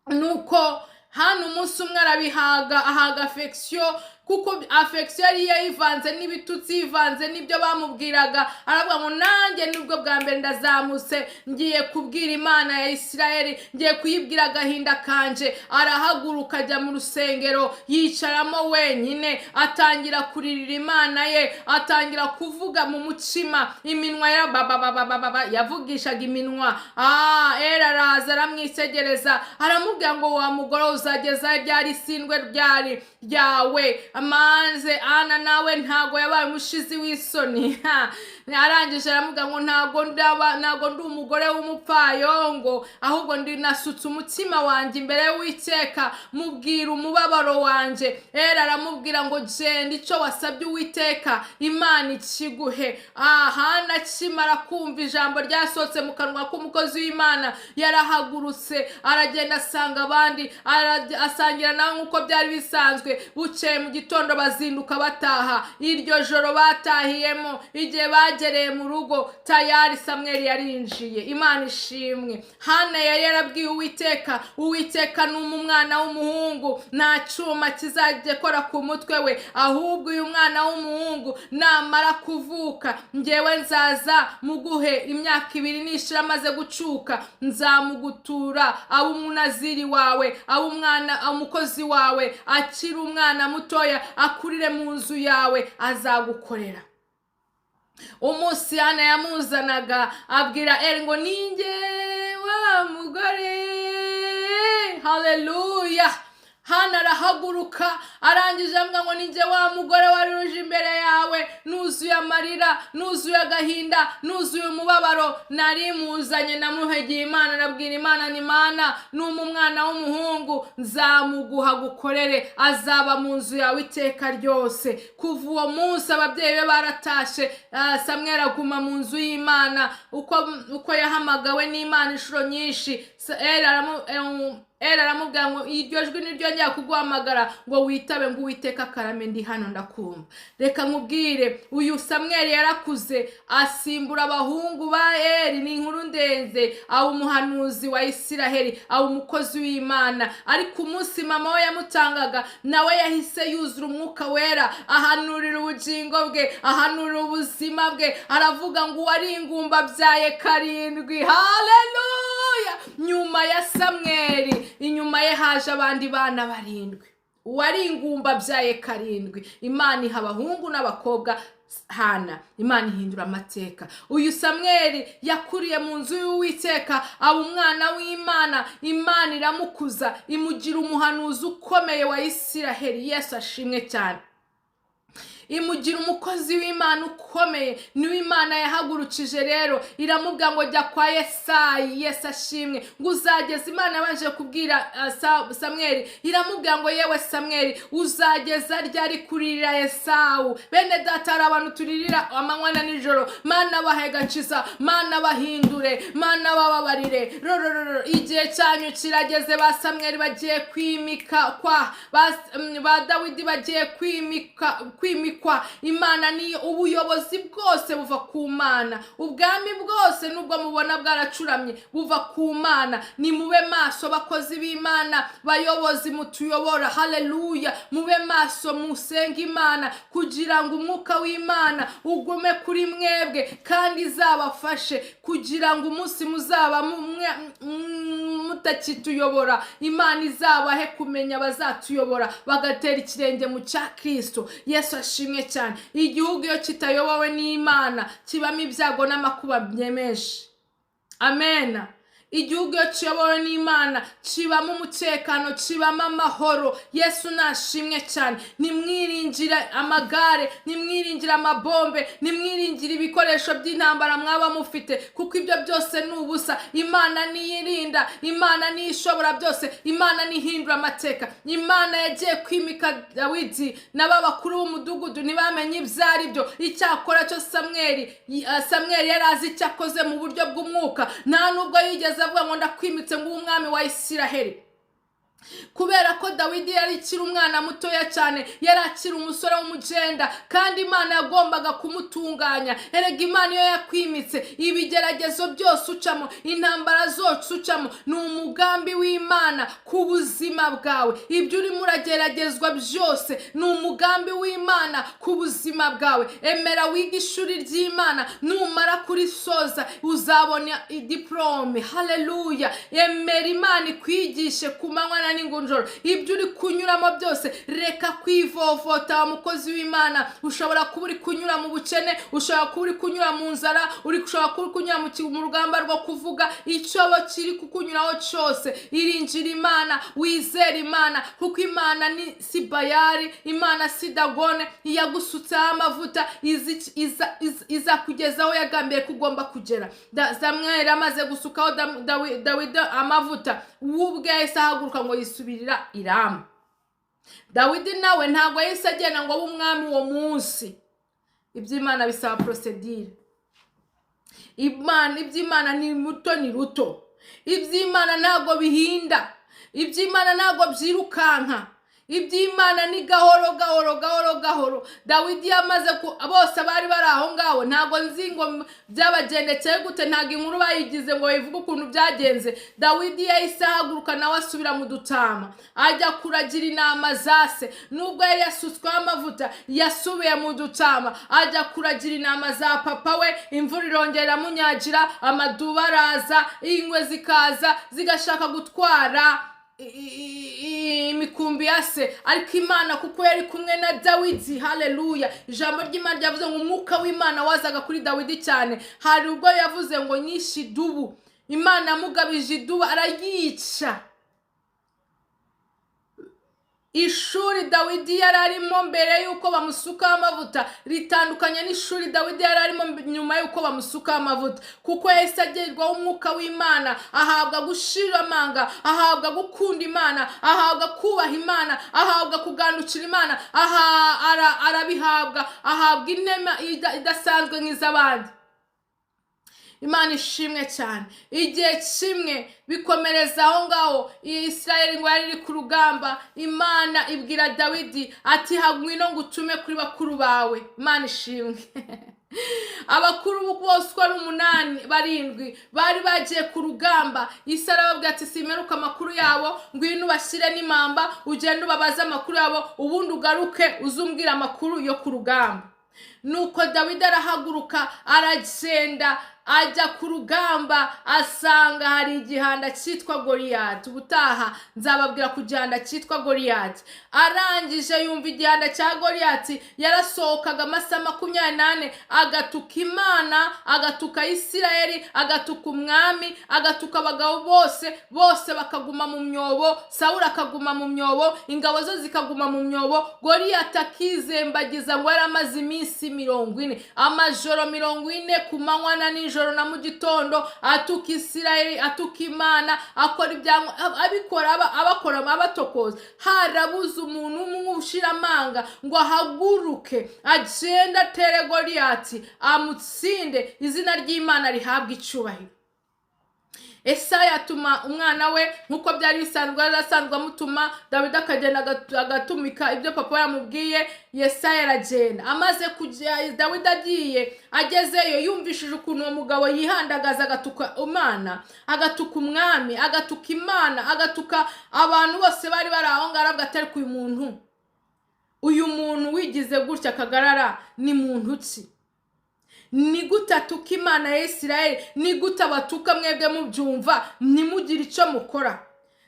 Nuko hano umunsi umwe arabihaga, ahaga affection, kuko affection yari yivanze n'ibitutsi, yivanze n'ibyo bamubwiraga. Aravuga ngo nanjye nubwo bwa mbere ndazamutse ngiye kubwira Imana ya Isiraheli, ngiye kuyibwira agahinda kanje. Arahaguruka ajya mu rusengero, yicaramo wenyine, atangira kuririra Imana ye, atangira kuvuga mu mutima. Iminwa yavugishaga iminwa. Era araza aramwisegereza, aramubwira ngo wa mugore uzageza ryari sindwe ryari ryawe amanze ana nawe ntago yabaye umushizi w'isoni. Arangije aramubwira ngo ntago ndi umugore w'umupfayongo, ahubwo ndi nasutse umutima wanjye imbere y'Uwiteka, mubwira umubabaro wanje. Era aramubwira ngo genda icyo wasabye Uwiteka Imana ikiguhe. Hana akimara kumva ijambo ryasohotse mu kanwa k'umukozi w'Imana, yarahagurutse aragenda asanga abandi, asangira nawe nk'uko byari bisanzwe. Bukeye mu gitondo bazinduka bataha. Iryo joro batahiyemo, igihe bagereye mu rugo tayari Samweli yarinjiye. Imana ishimwe. Hana yari yarabwiye Uwiteka ni umwana w'umuhungu, nta cyuma kizajya kora ku mutwe we, ahubwo uyu mwana w'umuhungu namara kuvuka njyewe nzaza muguhe, imyaka 2 nishira amaze gucuka nzamugutura abo umunaziri wawe, abo umwana umukozi wawe, akiri umwana mutoya akurire mu nzu yawe, azagukorera. Umunsi Hana yamuzanaga abwira Eli ngo ninjye wa mugore. Haleluya. Hana arahaguruka, arangije avuga ngo ninjye wa mugore wari uje imbere yawe, nuzuye amarira, nuzuye agahinda, nuzuye umubabaro. Nari muzanye namuhegeye Imana, nabwira Imana ni Imana n'umwana w'umuhungu, nzamuguha gukorere, azaba mu nzu yawe iteka ryose. Kuva uwo munsi ababyeyi be baratashe, Samweli aguma mu nzu y'Imana. Uko yahamagawe n'Imana inshuro nyinshi, Era aramubwira ngo iryo jwi niryo njya kuguhamagara ngo witabe, ngo Uwiteka karame ndi hano ndakumva. Reka nkubwire, uyu Samweli yarakuze asimbura abahungu ba Eli. Ni inkuru ndenze, aho umuhanuzi wa Isiraheli, aho umukozi w'Imana. Ariko umunsi mama we yamutangaga, nawe yahise yuzura umwuka wera, ahanurira ubugingo bwe, ahanurira ubuzima bwe. Aravuga ngo wari ingumba byaye 7. Haleluya. Nyuma ya Samweli, inyuma ye haje abandi bana 7. Wari ingumba byaye 7. Imana iha abahungu n'abakobwa Hana. Imana ihindura amateka. Uyu Samweli yakuriye mu nzu y'Uwiteka, aba umwana w'Imana. Imana iramukuza, imugira umuhanuzi ukomeye wa Isiraheli. Yesu ashimwe cyane. Imugira umukozi w'Imana ukomeye. Niwe Imana yahagurukije rero, iramubwira ngo jya kwa Yesayi. Yesu ashimwe. Ngo uzageza, Imana yabanje kubwira Samweli, iramubwira ngo yewe Samweli, uzageza ryari kuririra Yesawu? Bene data, hari abantu turirira amanywa na nijoro. Mana bahe gakiza, Mana bahindure, Mana bababarire. Igihe cyanyu kirageze. Ba Samweli bagiye kwimika ba Dawidi bagiye kwimika. Imana ni ubuyobozi bwose buva ku Mana. Ubwami bwose nubwo mubona bwaracuramye buva ku Mana. Ni mube maso bakozi b'Imana, bayobozi mutuyobora. Haleluya. Mube maso, musenga Imana kugira ngo umwuka w'Imana ugume kuri mwebwe, kandi izabafashe kugira ngo umunsi muzaba mutakituyobora, Imana izabahe kumenya bazatuyobora bagatera ikirenge mu cya Kristo. Yesu ashimwe cyane. Igihugu iyo kitayobowe n'Imana kibamo ibyago n'amakuba menshi. Amen. Igihugu iyo kiyobowe n'Imana kibamo umutekano, kibamo amahoro. Yesu nashimwe cyane. Nimwiringira amagare, nimwiringira amabombe, nimwiringira ibikoresho by'intambara mwaba mufite, kuko ibyo byose ni ubusa. Imana niyirinda, Imana nishobora byose, Imana nihindura amateka. Imana yagiye kwimika Dawidi n'abakuru b'umudugudu ntibamenye ibyari byo. Icyakora cyo Samweli yarazi icyakoze mu buryo bw'umwuka. Nta nubwo yigeze avuga ngo ndakwimitse ngo umwami wa Isiraheli. kubera ko Dawidi yari akiri umwana mutoya cyane, yari akiri umusore w'umugenda, kandi Imana yagombaga kumutunganya. Erega Imana iyo yakwimitse, ibigeragezo byose ucamo, intambara zose ucamo, ni umugambi w'Imana ku buzima bwawe. Ibyo urimo urageragezwa byose ni umugambi w'Imana ku buzima bwawe. Emera wiga ishuri ry'Imana, numara kurisoza uzabona diplome. Haleluya! Emera Imana ikwigishe ku manywa na n'ingunjoro. Ibyo uri kunyuramo byose reka kwivovota, umukozi w'Imana. Ushobora kuba uri kunyura mu bukene, ushobora kuba uri kunyura mu nzara, ushobora kuba uri kunyura mu rugamba rwo kuvuga. Icyo kiri kukunyuraho cyose, irinjira Imana, wizera Imana, kuko Imana si Bayali, Imana si Dagone. Iyagusutseho amavuta iza kugezaho yagambiye kugomba kugera. Samweli amaze gusukaho Dawidi amavuta, ubwe yahise ahaguruka ngo yisubirira i Rama. Dawidi nawe ntago yahise agenda ngo abe umwami uwo munsi. Iby'Imana bisaba procedure. Iby'Imana ni muto ni ruto. Iby'Imana ntago bihinda. Iby'Imana ntago byirukanka. Iby'Imana ni gahoro gahoro gahoro gahoro. Dawidi yamaze bose bari bari aho ngaho, ntago nzi ngo byabagendekeye gute, ntago inkuru bayigize ngo bivuge ukuntu byagenze. Dawidi yahise ahaguruka nawe asubira mu dutama, ajya kuragira intama zase. Nubwo yari yasutsweho amavuta, yasubiye mu dutama ajya kuragira intama za papa we. Imvura irongera munyagira, amaduba araza, ingwe zikaza zigashaka gutwara imikumbi ya se. Ariko Imana kuko yari kumwe na Dawidi, haleluya, ijambo ry'Imana ryavuze ngo umwuka w'Imana wazaga kuri Dawidi cyane. Hari ubwo yavuze ngo nyinshi idubu, Imana yamugabije idubu arayica. Ishuri Dawidi yari arimo mbere yuko bamusukaho amavuta ritandukanye n'ishuri Dawidi yari arimo nyuma yuko bamusukaho amavuta, kuko yahise agerwaho umwuka w'Imana, ahabwa gushira amanga, ahabwa gukunda Imana, ahabwa kubaha Imana, ahabwa kugandukira Imana, arabihabwa, ahabwa inema idasanzwe nk'iz'abandi. Imana ishimwe cyane. Igihe kimwe bikomereza aho ngaho, Isirayeli ngo yari ku rugamba. Imana ibwira Dawidi ati hagwino ngutume kuri bakuru bawe. Imana ishimwe. Abakuru bose uko ari 7 bari bagiye ku rugamba. Isi arababwira ati simeruka amakuru yabo, ngwino ubashyire n'imamba, ugende ubabaze amakuru yabo, ubundi ugaruke uzumbwira amakuru yo ku rugamba. Nuko Dawidi arahaguruka aragenda ajya ku rugamba, asanga hari igihanda cyitwa Goliyati. Ubutaha nzababwira ku gihanda cyitwa Goliyati. Arangije yumva igihanda cya Goliyati, yarasohokaga amasaha 24 agatuka Imana, agatuka Isirayeli, agatuka umwami, agatuka abagabo bose bakaguma mu myobo. Sawuli akaguma mu myobo, ingabo zo zikaguma mu myobo. Goliyati akizembagiza ngo yaramaze iminsi 40, amajoro 40 ku manywa na nijoro na mu gitondo, atuka Isirayeli, atuka Imana, akora ibyango, abakora abatokoza. Harabuze umuntu umwe ushira amanga ngo ahaguruke agenda atere Goliyati amutsinde, izina ry'Imana rihabwa icubahiro. Esaya atuma umwana we nkuko byari bisanzwe, arasanzwe amutuma. Dawidi akagenda agatumika ibyo papa yamubwiye. Yesaya aragenda, amaze kujya Dawidi agiye, agezeyo yumvishije ukuntu uwo mugabo yihandagaza, agatuka Imana, agatuka umwami, agatuka Imana, agatuka abantu bose bari bari aho ngaho. Agatari uyu muntu wigize gutya akagarara ni muntu ki? Ni gute atuka Imana ya Isirayeli? Ni gute abatuka mwebwe mubyumva nimugire icyo mukora?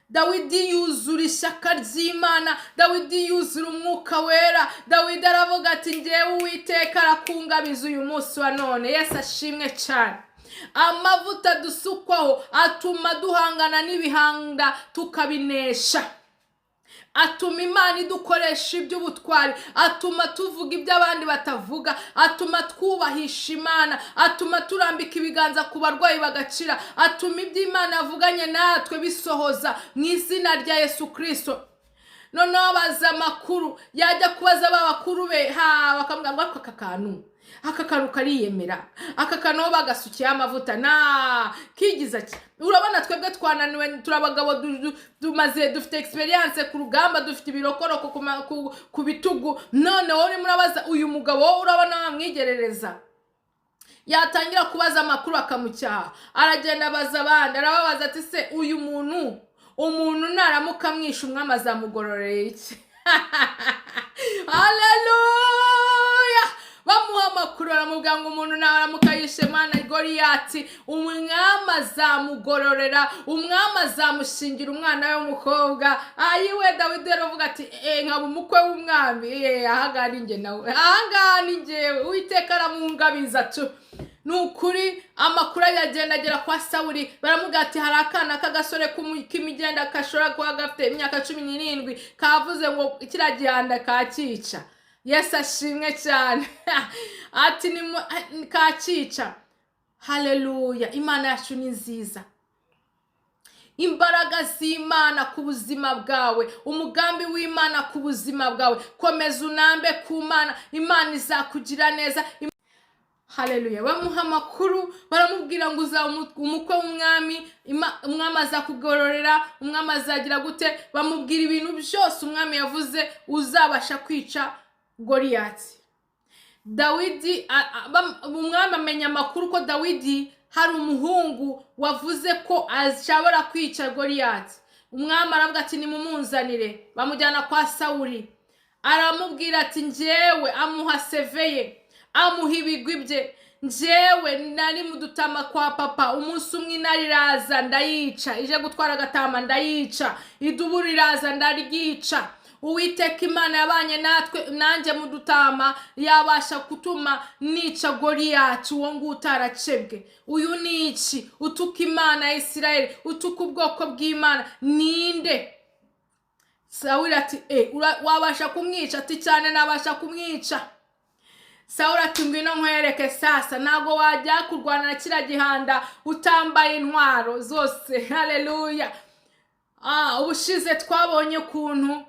Dawidi yuzura ishyaka ry'Imana, Dawidi yuzura umwuka wera. Dawidi aravuga ati ngewe Uwiteka arakungabiza uyu munsi wa none. Yesu ashimwe cyane. Amavuta dusukwaho atuma duhangana n'ibihanga tukabinesha. Atuma Imana idukoresha iby'ubutwari, atuma tuvuga ibyo abandi batavuga, atuma twubahisha Imana, atuma turambika ibiganza ku barwayi bagakira, atuma ibyo Imana yavuganye natwe bisohoza mu izina rya Yesu Kristo. noneho abaza amakuru, yajya kubaza ba bakuru be bakamubwira ngo aka kantu kariyemera, aka kantu bagasukiye amavuta kigize ati urabona twebwe twananiwe, turabagabo dufite experience ku rugamba, dufite ibirokoroko ku bitugu, noneho uri murabaza uyu mugabo urabona bamwigerereza. Yatangira kubaza amakuru akamucyaha, aragenda abaza abandi, arababaza ati se uyu umuntu naramuka mwisha umwami azamugororera iki? Haleluya! Bamuha amakuru aramubwira ngo umuntu naramuka yishe mana Goliyati, umwami azamugororera, umwami azamushingira umwana w'umukobwa. Ayiwe Dawidi aravuga ati nkaba umukwe w'umwami, ahangaha ni njye nawe, ahangaha ni njyewe. Uwiteka aramungabiza tu. Nukuri amakuru yagenda agera kwa Sawuli, baramubwira ati hari akana k'agasore k'imigenda kashobora kuba gafite imyaka 17 kavuze ngo kiriya gihanda kakica. Yesu ashimwe cyane. Ati ni kakica. Haleluya! Imana yacu ni nziza. Imbaraga z'Imana ku buzima bwawe, umugambi w'Imana ku buzima bwawe, komeza unambe ku Mana, Imana izakugira neza. Haleluya! Bamuha amakuru, baramubwira ngo uzaba umukwe w'umwami, umwami azakugororera, umwami azagira gute, bamubwira ibintu byose umwami yavuze uzabasha kwica Goliyati. Dawidi umwami amenya amakuru ko Dawidi hari umuhungu wavuze ko ashobora kwica Goliyati. Umwami aravuga ati nimumunzanire, bamujyana kwa Sawuli. Aramubwira ati njyewe, amuha seveye, amuha ibigwi bye. Njyewe nari mudutama kwa papa, umunsi umwe nariraza ndayica, ije gutwara agatama ndayica, idubu riraza ndaryica. Uwiteka Imana yabanye nanjye mudutama, yabasha gutuma nica Goliyati uwo nguwo utaracebwe. Uyu ni iki? Utuka Imana ya Isirayeli, utuka ubwoko bw'Imana, ninde? Sawuli ati wabasha kumwica? Ati cyane nabasha kumwica. Sawuli ati ngwino nkwereke sasa, ntago wajya kurwana na kiriya gihanda utambaye intwaro zose. Haleluya! Ubushize twabonye ukuntu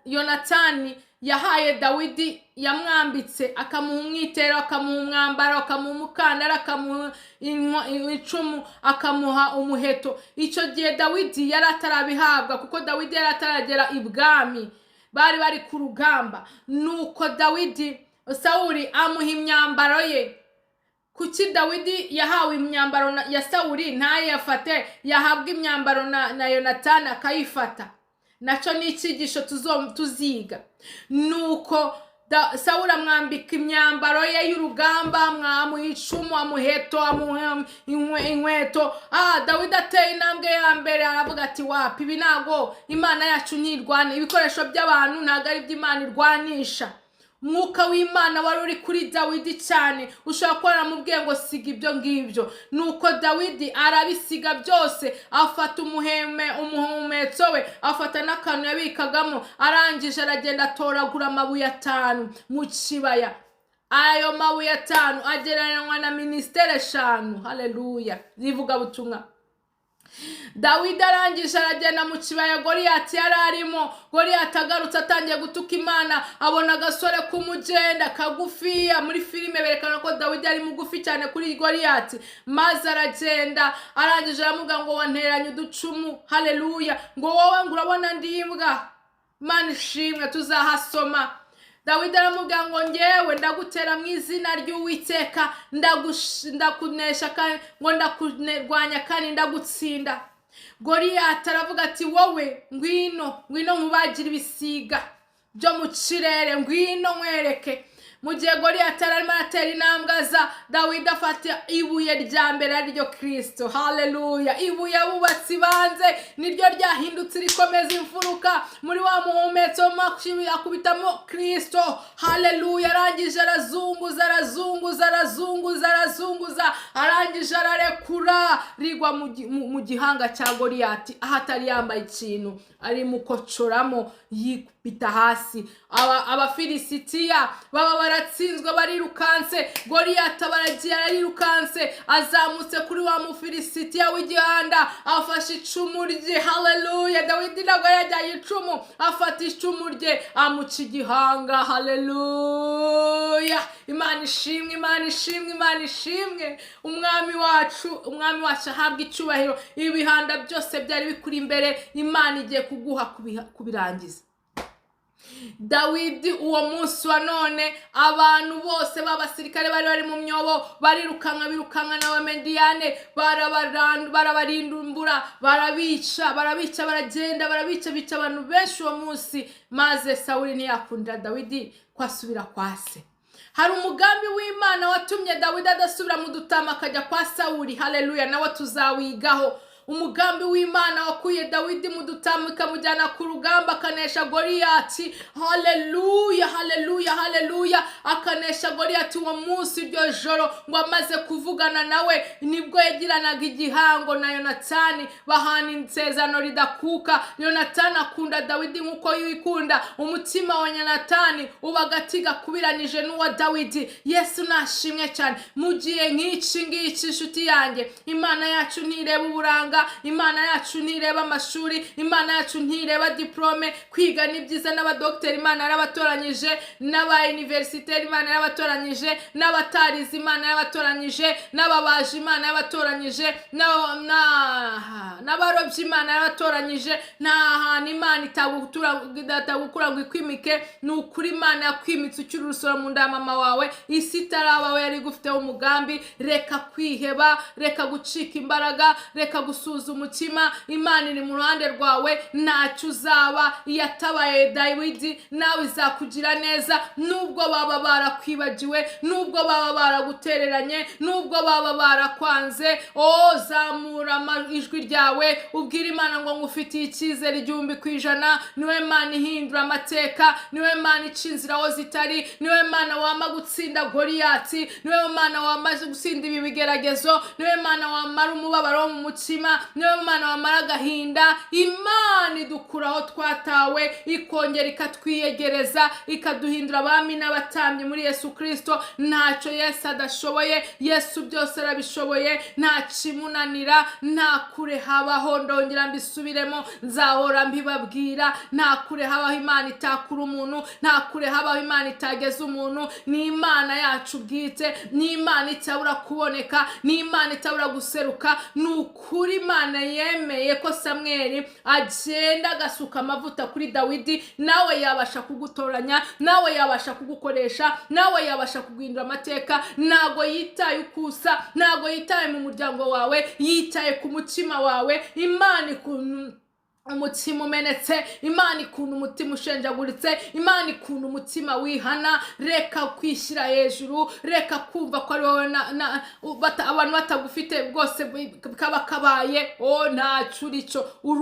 Yonatani yahaye Dawidi, yamwambitse, akamuha umwitero, akamuha umwambaro, akamuha umukandara, akamuha icumu, akamuha umuheto. Icyo gihe Dawidi yari atarabihabwa, kuko Dawidi yari ataragera ibwami, bari ku rugamba. Nuko Sawuli amuha imyambaro ye. Kuki Dawidi yahawe imyambaro ya Sawuli ntayafate, yahabwa imyambaro na Yonatani akayifata? Naco ni icyigisho tuziga. Nuko Sawuli amwambika imyambaro ye y'urugamba, amuha icumu, amuheto, amuha inkweto. Dawidi ateye intambwe ya mbere, aravuga ati wapi, ibi ntago Imana yacu ntirwana, ibikoresho by'abantu ntago ari by'Imana irwanisha. Mwuka w'Imana wari uri kuri Dawidi cyane, ushobora kuba aramubwiye ngo siga ibyo ngibyo. Nuko Dawidi arabisiga byose, afata umuhumetso we, afata n'akantu yabikagamo, arangije aragenda atoragura amabuye 5 mu kibaya. Ayo mabuye 5 agereranywa na ministere 5. Haleluya! Zivuga butumwa. Dawidi arangije aragenda mu kibaya Goliyati yari arimo. Goliyati agarutse atangiye gutuka Imana, abona agasore k'umugenda kagufiya. Muri filime berekana ko Dawidi ari mugufi cyane kuri Goliyati, maze aragenda, arangije aramubwira ngo wanteranye uducumu. Haleluya! Ngo wowe ngurabona ndimbwa. Imana ishimwe, tuzahasoma. Dawidi aramubwira ngo njyewe ndagutera mu izina ry'Uwiteka, ndakunesha kandi ngo ndakurwanya kandi ndagutsinda. Goliyati aravuga ati wowe ngwino nkubagira ibisiga byo mu kirere, ngwino nkwereke. Mu gihe Goliyati arimo aratera intambwe za Dawidi afata ibuye rya mbere ariryo Kristo. Haleluya! Ibuye abubatsi banze niryo ryahindutse rikomeza imfuruka muri wa muhumetso akubitamo Kristo. Haleluya! Arangije arazunguza, arangije ararekura, rigwa mu gihanga cya Goliyati ahatari yambaye ikintu, ari mukocoramo, bita hasi. Abafilisitiya baba baratsinzwe barirukanse, Goliyati baragiye arirukanse, azamutse kuri wa mufilisitiya w'igihanda, afashe icumu rye. Haleluya! Dawidi ntabwo yajyaye icumu, afata icumu rye amuca igihanga. Haleluya! Imana ishimwe, Imana ishimwe, Imana ishimwe. Umwami wacu ahabwa icyubahiro. Ibihanda byose byari bikuri imbere, Imana igiye kuguha kubirangiza. Dawidi uwo munsi wa none, abantu bose b'abasirikare bari mu myobo, birukanga n'abamediyane, barabarindumbura, barabica, baragenda, bica abantu benshi uwo munsi. Maze Sawuli ntiyakundira Dawidi kwasubira kwa se. Hari umugambi w'Imana watumye Dawidi adasubira mu dutama akajya kwa Sawuli. Haleluya! Nawe tuzawigaho. Umugambi w'Imana wakuye Dawidi mu dutama ikamujyana ku rugamba, akanesha Goliyati. Haleluya, haleluya, haleluya! Akanesha Goliyati uwo munsi, iryo joro, ngo amaze kuvugana nawe nibwo yagiranaga igihango na Yonatani, bahana isezerano ridakuka. Yonatani akunda Dawidi nk'uko yikunda. Umutima wa Yonatani uba agati gakubiranije n'uwa Dawidi. Yesu nashimwe cyane. Mu gihe nk'iki ngiki, inshuti yanjye, Imana yacu ntireba uburanga, Imana yacu ntireba amashuri, Imana yacu ntireba diplome. Kwiga ni byiza, n'abadokiteri Imana yarabatoranyije, n'aba universitaire Imana yarabatoranyije, n'abatarize Imana yarabatoranyije, n'ababaji Imana yarabatoranyije, n'abarobyi Imana yarabatoranyije. Nta hantu Imana itagukura ngo ikwimike. Ni ukuri Imana yakwimitse ukiri urusoro mu nda ya mama wawe. Isi itarabawe yari igufiteho umugambi. Reka kwiheba, reka gucika imbaraga, reka gusuza umutima. Imana iri mu ruhande rwawe, ntacyo uzaba. Yatabaye Dawidi, nawe izakugira neza. Nubwo baba barakwibagiwe, nubwo baba baragutereranye, nubwo baba barakwanze, zamura ijwi ryawe, ubwira Imana ngo ngufitiye icyizere 100%. Niwe Mana ihindura amateka, niwe Mana ica inzira aho zitari, niwe Mana wama gutsinda Goliyati, niwe Mana wamaze gutsinda ibi bigeragezo, niwe Mana wamara umubabaro mu mutima, niwe Mana wamara agahinda. Imana idukura aho twatawe, ikongera ikatwiyegereza, ikaduhindura abami n'abatambyi muri Yesu Kristo. Ntacyo Yesu adashoboye, Yesu byose arabishoboye. Nta kimunanira, nta kure habaho. Ndongera mbisubiremo, nzahora mbibabwira, nta kure habaho Imana itakura umuntu, nta kure habaho Imana itageza umuntu. Ni Imana yacu bwite, ni Imana itabura kuboneka, ni Imana itabura guseruka. Ni ukuri Imana yemeye ko Samweli agenda agasuka amavuta kuri Dawidi. Nawe yabasha kugutoranya, nawe yabasha kugukoresha, nawe yabasha kuguhindura amateka. Ntago yitaye ukusa, ntago yitaye mu muryango wawe, yitaye ku mutima wawe. Imana umutima umenetse, Imana ikunda umutima ushenjaguritse, Imana ikunda umutima wihana. Reka kwishyira hejuru, reka kumva ko ari wowe abantu batagufite bwose kaba kabaye. Ntacyo urico, uri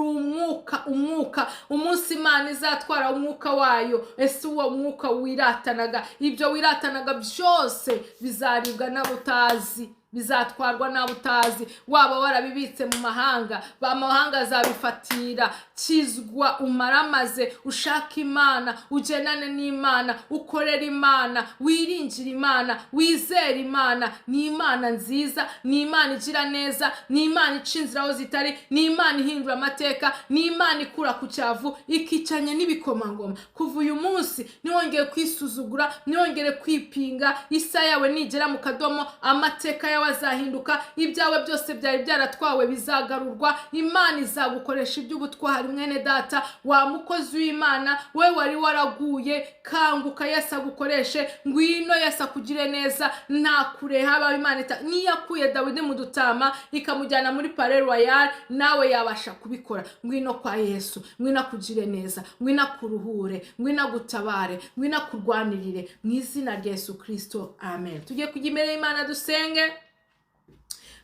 umwuka. Umunsi Imana izatwara umwuka wayo, ese uwo mwuka wiratanaga, ibyo wiratanaga byose bizaribwa n'abutazi, bizatwarwa n'abutazi. Waba warabibitse mu mahanga, b'amahanga azabifatira. Kizwa umaramaze, ushaka Imana, ugenane n'Imana, ukorera Imana, wiringira Imana, wizera Imana. Ni Imana nziza, ni Imana igira neza, ni Imana ica inzira aho zitari, ni Imana ihindura amateka, ni Imana ikura ku cyavu ikicanya n'ibikomangoma. Kuva uyu munsi niwongere kwisuzugura, niwongere kwipinga, isa yawe nigera mu kadomo, amateka yawe azahinduka. Ibyawe byose byari byaratwawe bizagarurwa. Imana izagukoresha iby'ubutwari. Mwene data, wa mukozi w'Imana, we wari waraguye, kanguka, Yesu agukoreshe. Ngwino Yesu akugire neza. Nta kure haba Imana niyakuye Dawidi mu dutama ikamujyana muri Palais Royal, nawe yabasha kubikora. Ngwino kwa Yesu, ngwino akugire neza, ngwino akuruhure, ngwino agutabare, ngwino akurwanirire mu izina rya Yesu Kristo. Amen. Tugiye kujya imbere y'Imana dusenge.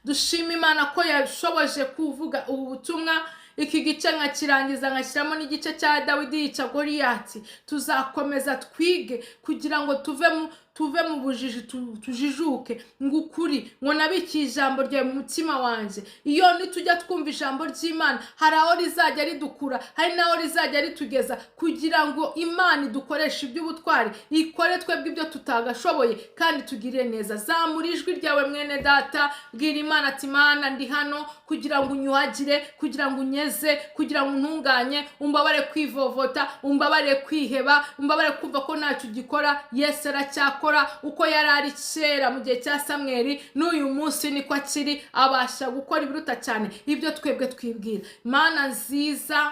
Dushima Imana ko yashoboje kuvuga ubu butumwa. iki gice nkakirangiza nkashyiramo n'igice cya Dawidi yica Goliyati. Tuzakomeza twige kugira ngo tuve mu bujiji tujijuke ngukuri ngo nabikiye ijambo ryawe mu mutima wanje. Iyo nitujya twumva ijambo ry'Imana hari aho rizajya ridukura, hari naho rizajya ritugeza, kugira ngo Imana idukoreshe iby'ubutwari, ikore twebwe ibyo tutagashoboye kandi tugirire neza. Zamura ijwi ryawe mwene data, bwira Imana ati Mana ndi hano kugira ngo unyuhagire, kugira ngo unyeze, kugira ngo untunganye, umbabare kwivovota, umbabare kwiheba, umbabare kumva ko ntacyo ugikora. Yesu aracyakora uko yari ari kera mu gihe cya Samweli, n'uyu munsi niko akiri, abasha gukora ibiruta cyane ibyo twebwe twibwira. Mana nziza,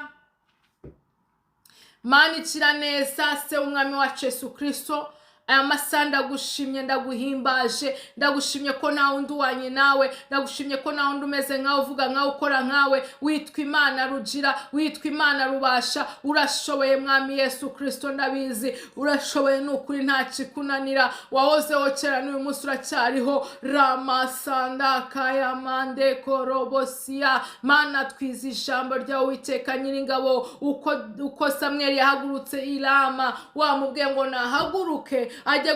Mana ikira neza, se umwami wacu Yesu Kristo, aya masaha ndagushimye, ndaguhimbaje, ndagushimye ko nta wundi wanye nawe, ndagushimye ko nta wundi umeze nkawe, uvuga nkawe, ukora nkawe. Witwa Imana rugira, witwa Imana rubasha, urashoboye mwami Yesu Kristo, ndabizi urashoboye, n'ukuri nta kikunanira. Wahozeho kera n'uyu munsi uracyariho. Ramasanda kayamande korobosia. Mana twize ijambo ryawe Uwiteka Nyiringabo, uko Samweli yahagurutse i Rama, wamubwiye ngo nahaguruke ajye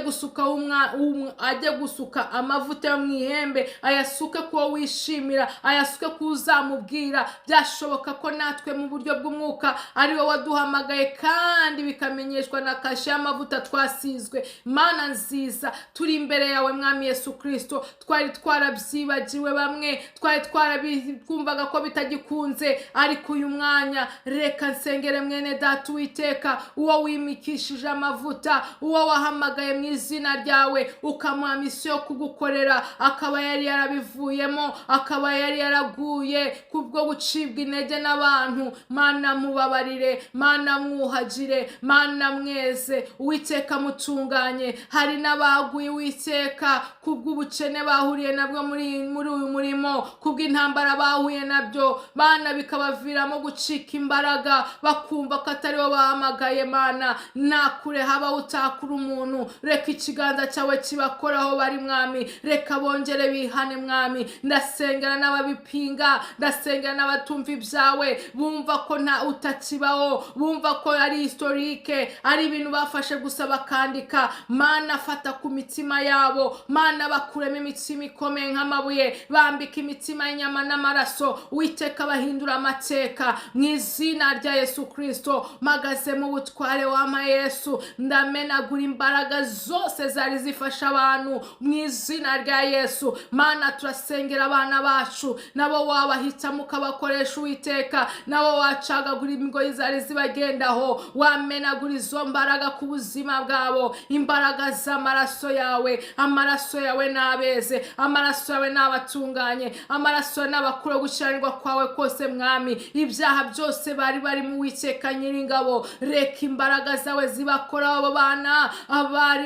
gusuka amavuta yo mu ihembe, ayasuke ko wishimira, ayasuke ko uzamubwira. Byashoboka ko natwe mu buryo bw'umwuka ari wowe waduhamagaye kandi bikamenyeshwa na kashe y'amavuta twasizwe. Mana nziza, turi imbere yawe mwami Yesu Kristo, twari twarabyibagiwe, bamwe twari twarabikumvaga ko bitagikunze, ariko uyu mwanya reka nsengere mwene data Uwiteka, uwo wimikishije amavuta, uwo wahamagaye mu izina ryawe, ukamuha misiyo kugukorera, akaba yari yarabivuyemo, akaba yari yaraguye kubwo gucibwa intege n'abantu. Mana mubabarire, Mana mwuhagire, Mana mweze, Uwiteka mutunganye. Hari n'abaguye Uwiteka kubw'ubukene bahuriye nabwo muri uyu murimo, kubw'intambara bahuye nabyo, Mana bikabaviramo gucika imbaraga, bakumva ko atari bo bahamagaye. Mana nakure haba utakura umuntu, reka ikiganza cyawe kibakoraho bari mwami, reka bongere bihane mwami. Ndasengera n'ababipinga, ndasengera n'abatumva ibyawe, bumva ko nta utakibaho, bumva ko ari historique, ari ibintu bafashe gusa bakandika. Mana fata ku mitima yabo, Mana bakuremo imitima ikomeye nk'amabuye, bambika imitima y'inyama n'amaraso. Uwiteka bahindura amateka mu izina rya Yesu Kristo. Magaze mu butware w'ama Yesu, ndamenagura imbaraga zose zari zifasha abantu mu izina rya Yesu. Mana turasengera abana bacu, nabo wabahitamo ukabakoresha Uwiteka, nabo wacagagura imigoyi zari zibagendaho, wamenagura izo mbaraga ku buzima bwabo. Imbaraga z'amaraso yawe, amaraso yawe nabeze, amaraso yawe nabatunganye, amaraso n'abakuru gukiranirwa kwawe kose mwami. Ibyaha byose bari mu Uwiteka Nyiringabo, reka imbaraga zawe zibakora abo bana,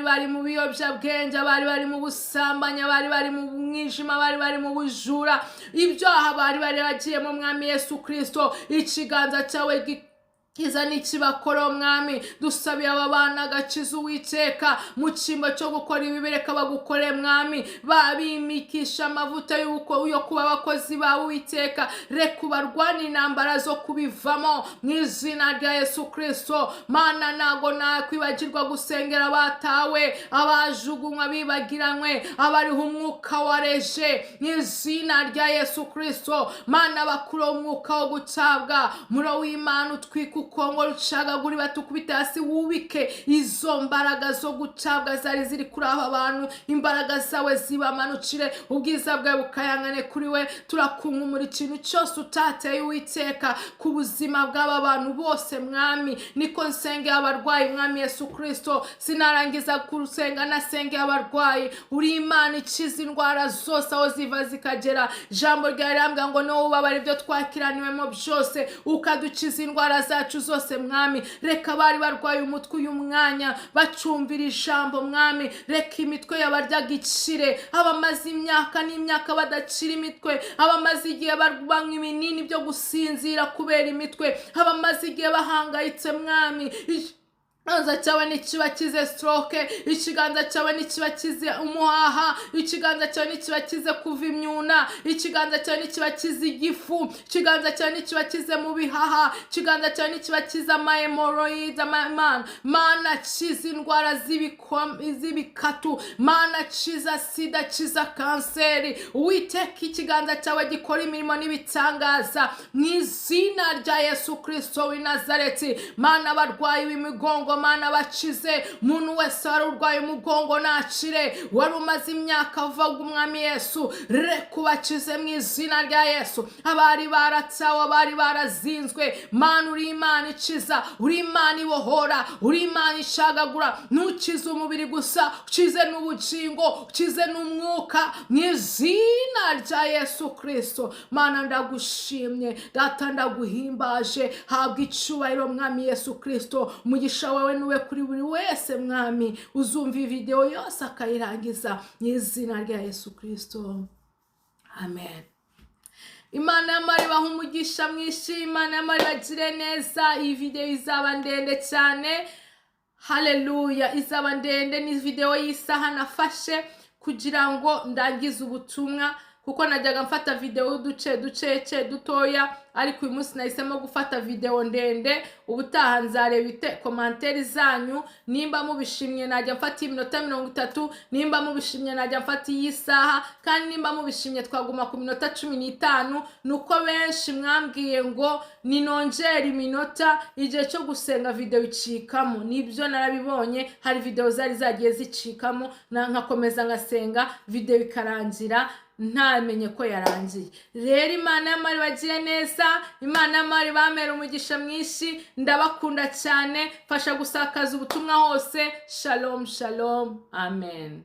bari mu biyobyabwenge, bari mu busambanyi, bari mu mwijima, bari mu bujura, ibyaha bari bagiyemo mwami Yesu Kristo. Ikiganza cyawe kiza nikibakora mwami, dusabiye aba bana agakiza Uwiteka mu cyimbo cyo gukora ibibi, reka bagukore mwami, babimikisha amavuta yo kuba abakozi ba Uwiteka, reka ubarwane intambara zo kubivamo mu izina rya Yesu Kristo. Mana ntago nakwibagirwa gusengera abatawe, abajugunywa bibagiranywe, abariho umwuka wareje mu izina rya Yesu Kristo. Mana bakura umwuka wo gutabwa, muro w'Imana utwika ukongo rucagaguri batukubita hasi, wubike izo mbaraga zo gutabwa zari ziri kuri aba bantu. Imbaraga zawe zibamanukire, ubwiza bwawe bukayangane kuri we. Turakunkumura ikintu cyose utateye Uwiteka ku buzima bw'aba bantu bose mwami. Niko nsengera abarwayi mwami Yesu Kristo, sinarangiza kurusenga nasengera abarwayi. Uri Imana ikiza indwara zose aho ziva zikagera. Jambo ryawe rirambwira ngo no ubabara ibyo twakiraniwemo byose, ukadukiza indwara zacu zose mwami. Reka bari barwaye umutwe uyu mwanya bacumvira ijambo mwami, reka imitwe yabaryaga ikire, abamaze imyaka n'imyaka badakira imitwe, abamaze igihe banywa ibinini byo gusinzira kubera imitwe, abamaze igihe bahangayitse mwami, ikiganza cyawe nikibakize stroke, ikiganza cyawe nikibakize umuhaha, ikiganza cyawe nikibakize kuva imyuna, ikiganza cyawe nikibakize igifu, ikiganza cyawe nikibakize mu bihaha, ikiganza cyawe nikibakize hemorrhoids. Mana kiza indwara z'ibikatu, Mana kiza sida, kiza kanseri. Uwiteka ikiganza cyawe gikora imirimo n'ibitangaza mu izina rya Yesu Kristo w'i Nazareti. Mana abarwayi b'imigongo, Mana bakize, muntu wese wari urwaye umugongo nakire, wari umaze imyaka avuga umwami Yesu reka ubakize mu izina rya Yesu. Abari baratsawe, abari barazinzwe, Mana uri Imana ikiza, uri Imana ibohora, uri Imana ishagagura. Ntukize umubiri gusa, ukize n'ubugingo, ukize n'umwuka mu izina rya Yesu Kristo. Mana ndagushimye, data ndaguhimbaje, habwa icyubahiro mwami Yesu Kristo. Umugisha wawe nuwe kuri buri wese mwami uzumva iyi video yose akayirangiza mu izina rya Yesu Kristo, amen. Imana y'amari baha umugisha mwinshi, Imana y'amari bagire neza. Iyi video izaba ndende cyane, haleluya, izaba ndende. Ni video y'isaha nafashe kugira ngo ndangize ubutumwa, kuko najyaga mfata video duce dutoya, ariko uyu munsi nahisemo gufata video ndende. Ubutaha nzareba commentaire zanyu, nimba mubishimye najya mfata iminota 30, nimba mubishimye najya mfata iyisaha, kandi nimba mubishimye twaguma ku minota 15. Nuko benshi mwambwiye ngo ninongera iminota igihe cyo gusenga video icikamo. Nibyo narabibonye, hari video zari zagiye zicikamo, nkakomeza ngasenga video ikarangira ntamenye ko yarangiye. Rero Imana y'amari bagire neza, Imana y'amari bamera umugisha mwinshi. Ndabakunda cyane, fasha gusakaza ubutumwa hose. Shalom shalom, amen.